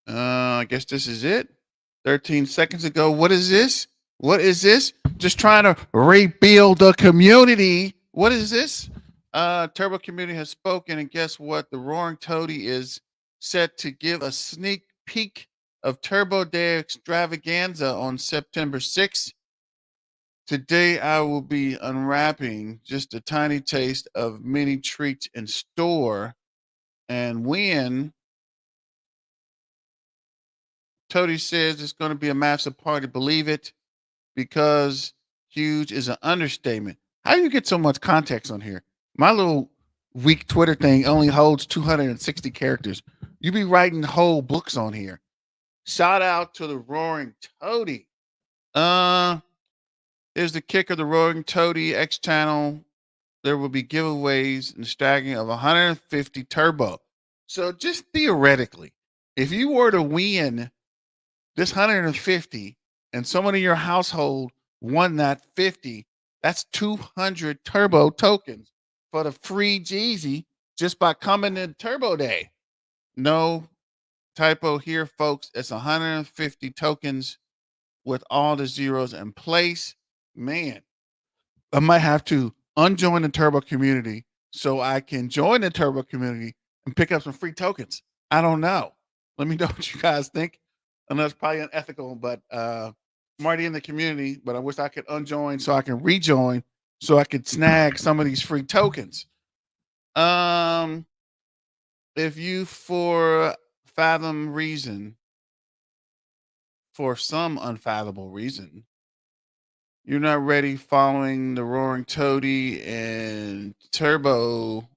I guess this is it. 13 seconds ago. What is this? What is this? Just trying to rebuild the community. What is this? Turbo Community has spoken, and guess what? The Roaring Toady is set to give a sneak peek of Turbo Day Extravaganza on September 6th. Today, I will be unwrapping just a tiny taste of many treats in store. And when Toady says it's going to be a massive party, believe it, because huge is an understatement. How do you get so much context on here? My little weak Twitter thing only holds 260 characters. You be writing whole books on here. Shout out to the Roaring Toady. Here's the kicker: the Roaring Toady X channel. There will be giveaways and stacking of 150 turbo. So just theoretically, if you were to win this 150 and someone in your household won that 50, that's 200 turbo tokens for the free Jeezy just by coming in Turbo Day. No typo here, folks. It's 150 tokens with all the zeros in place. Man, I might have to unjoin the Turbo community so I can join the Turbo community and pick up some free tokens. I don't know. Let me know what you guys think. I know it's probably unethical, but I'm already in the community, but I wish I could unjoin so I can rejoin so I could snag some of these free tokens. If you, for fathom reason, for some unfathomable reason, you're not ready following the Roaring Toady and Turbo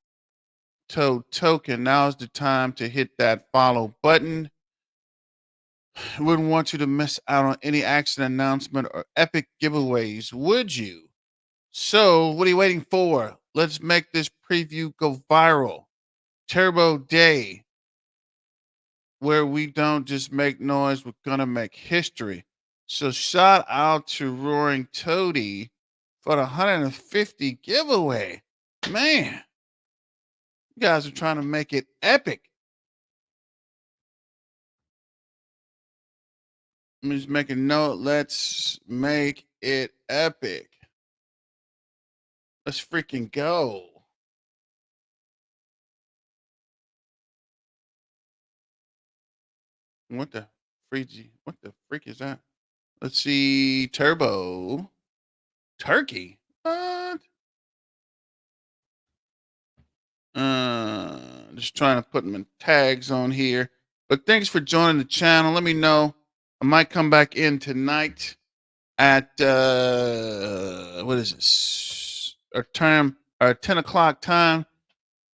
Toad token, now's the time to hit that follow button. I wouldn't want you to miss out on any action announcement or epic giveaways, would you? So, what are you waiting for? Let's make this preview go viral. Turbo Day, where we don't just make noise, we're going to make history. So shout out to Roaring Toady for the 150 giveaway. Man, you guys are trying to make it epic. Let me just make a note. Let's make it epic. Let's freaking go. What the freak is that? Let's see. Turbo. Turkey. What? Just trying to put them in tags on here. But thanks for joining the channel. Let me know. I might come back in tonight at what is this? Our 10 o'clock time.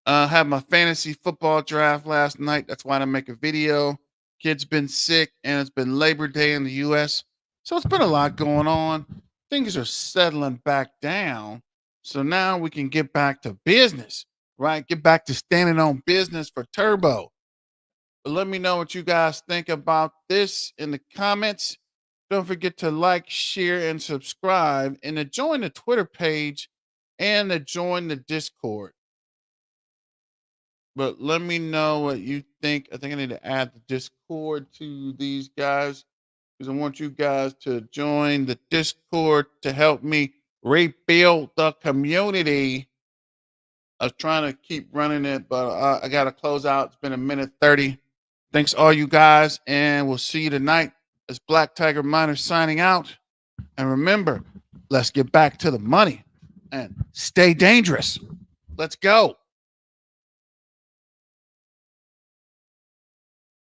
Had my fantasy football draft last night. That's why I didn't make a video. Kid's been sick, and it's been Labor Day in the U.S., so it's been a lot going on. Things are settling back down, so now we can get back to business, right? Get back to standing on business for Turbo. But let me know what you guys think about this in the comments. Don't forget to like, share, and subscribe, and to join the Twitter page and to join the Discord. But let me know what you think. I think I need to add the Discord to these guys because I want you guys to join the Discord to help me rebuild the community. I was trying to keep running it, but I got to close out. It's been a minute 30. Thanks all you guys, and we'll see you tonight. It's Black Tiger Miner signing out. And remember, let's get back to the money and stay dangerous. Let's go.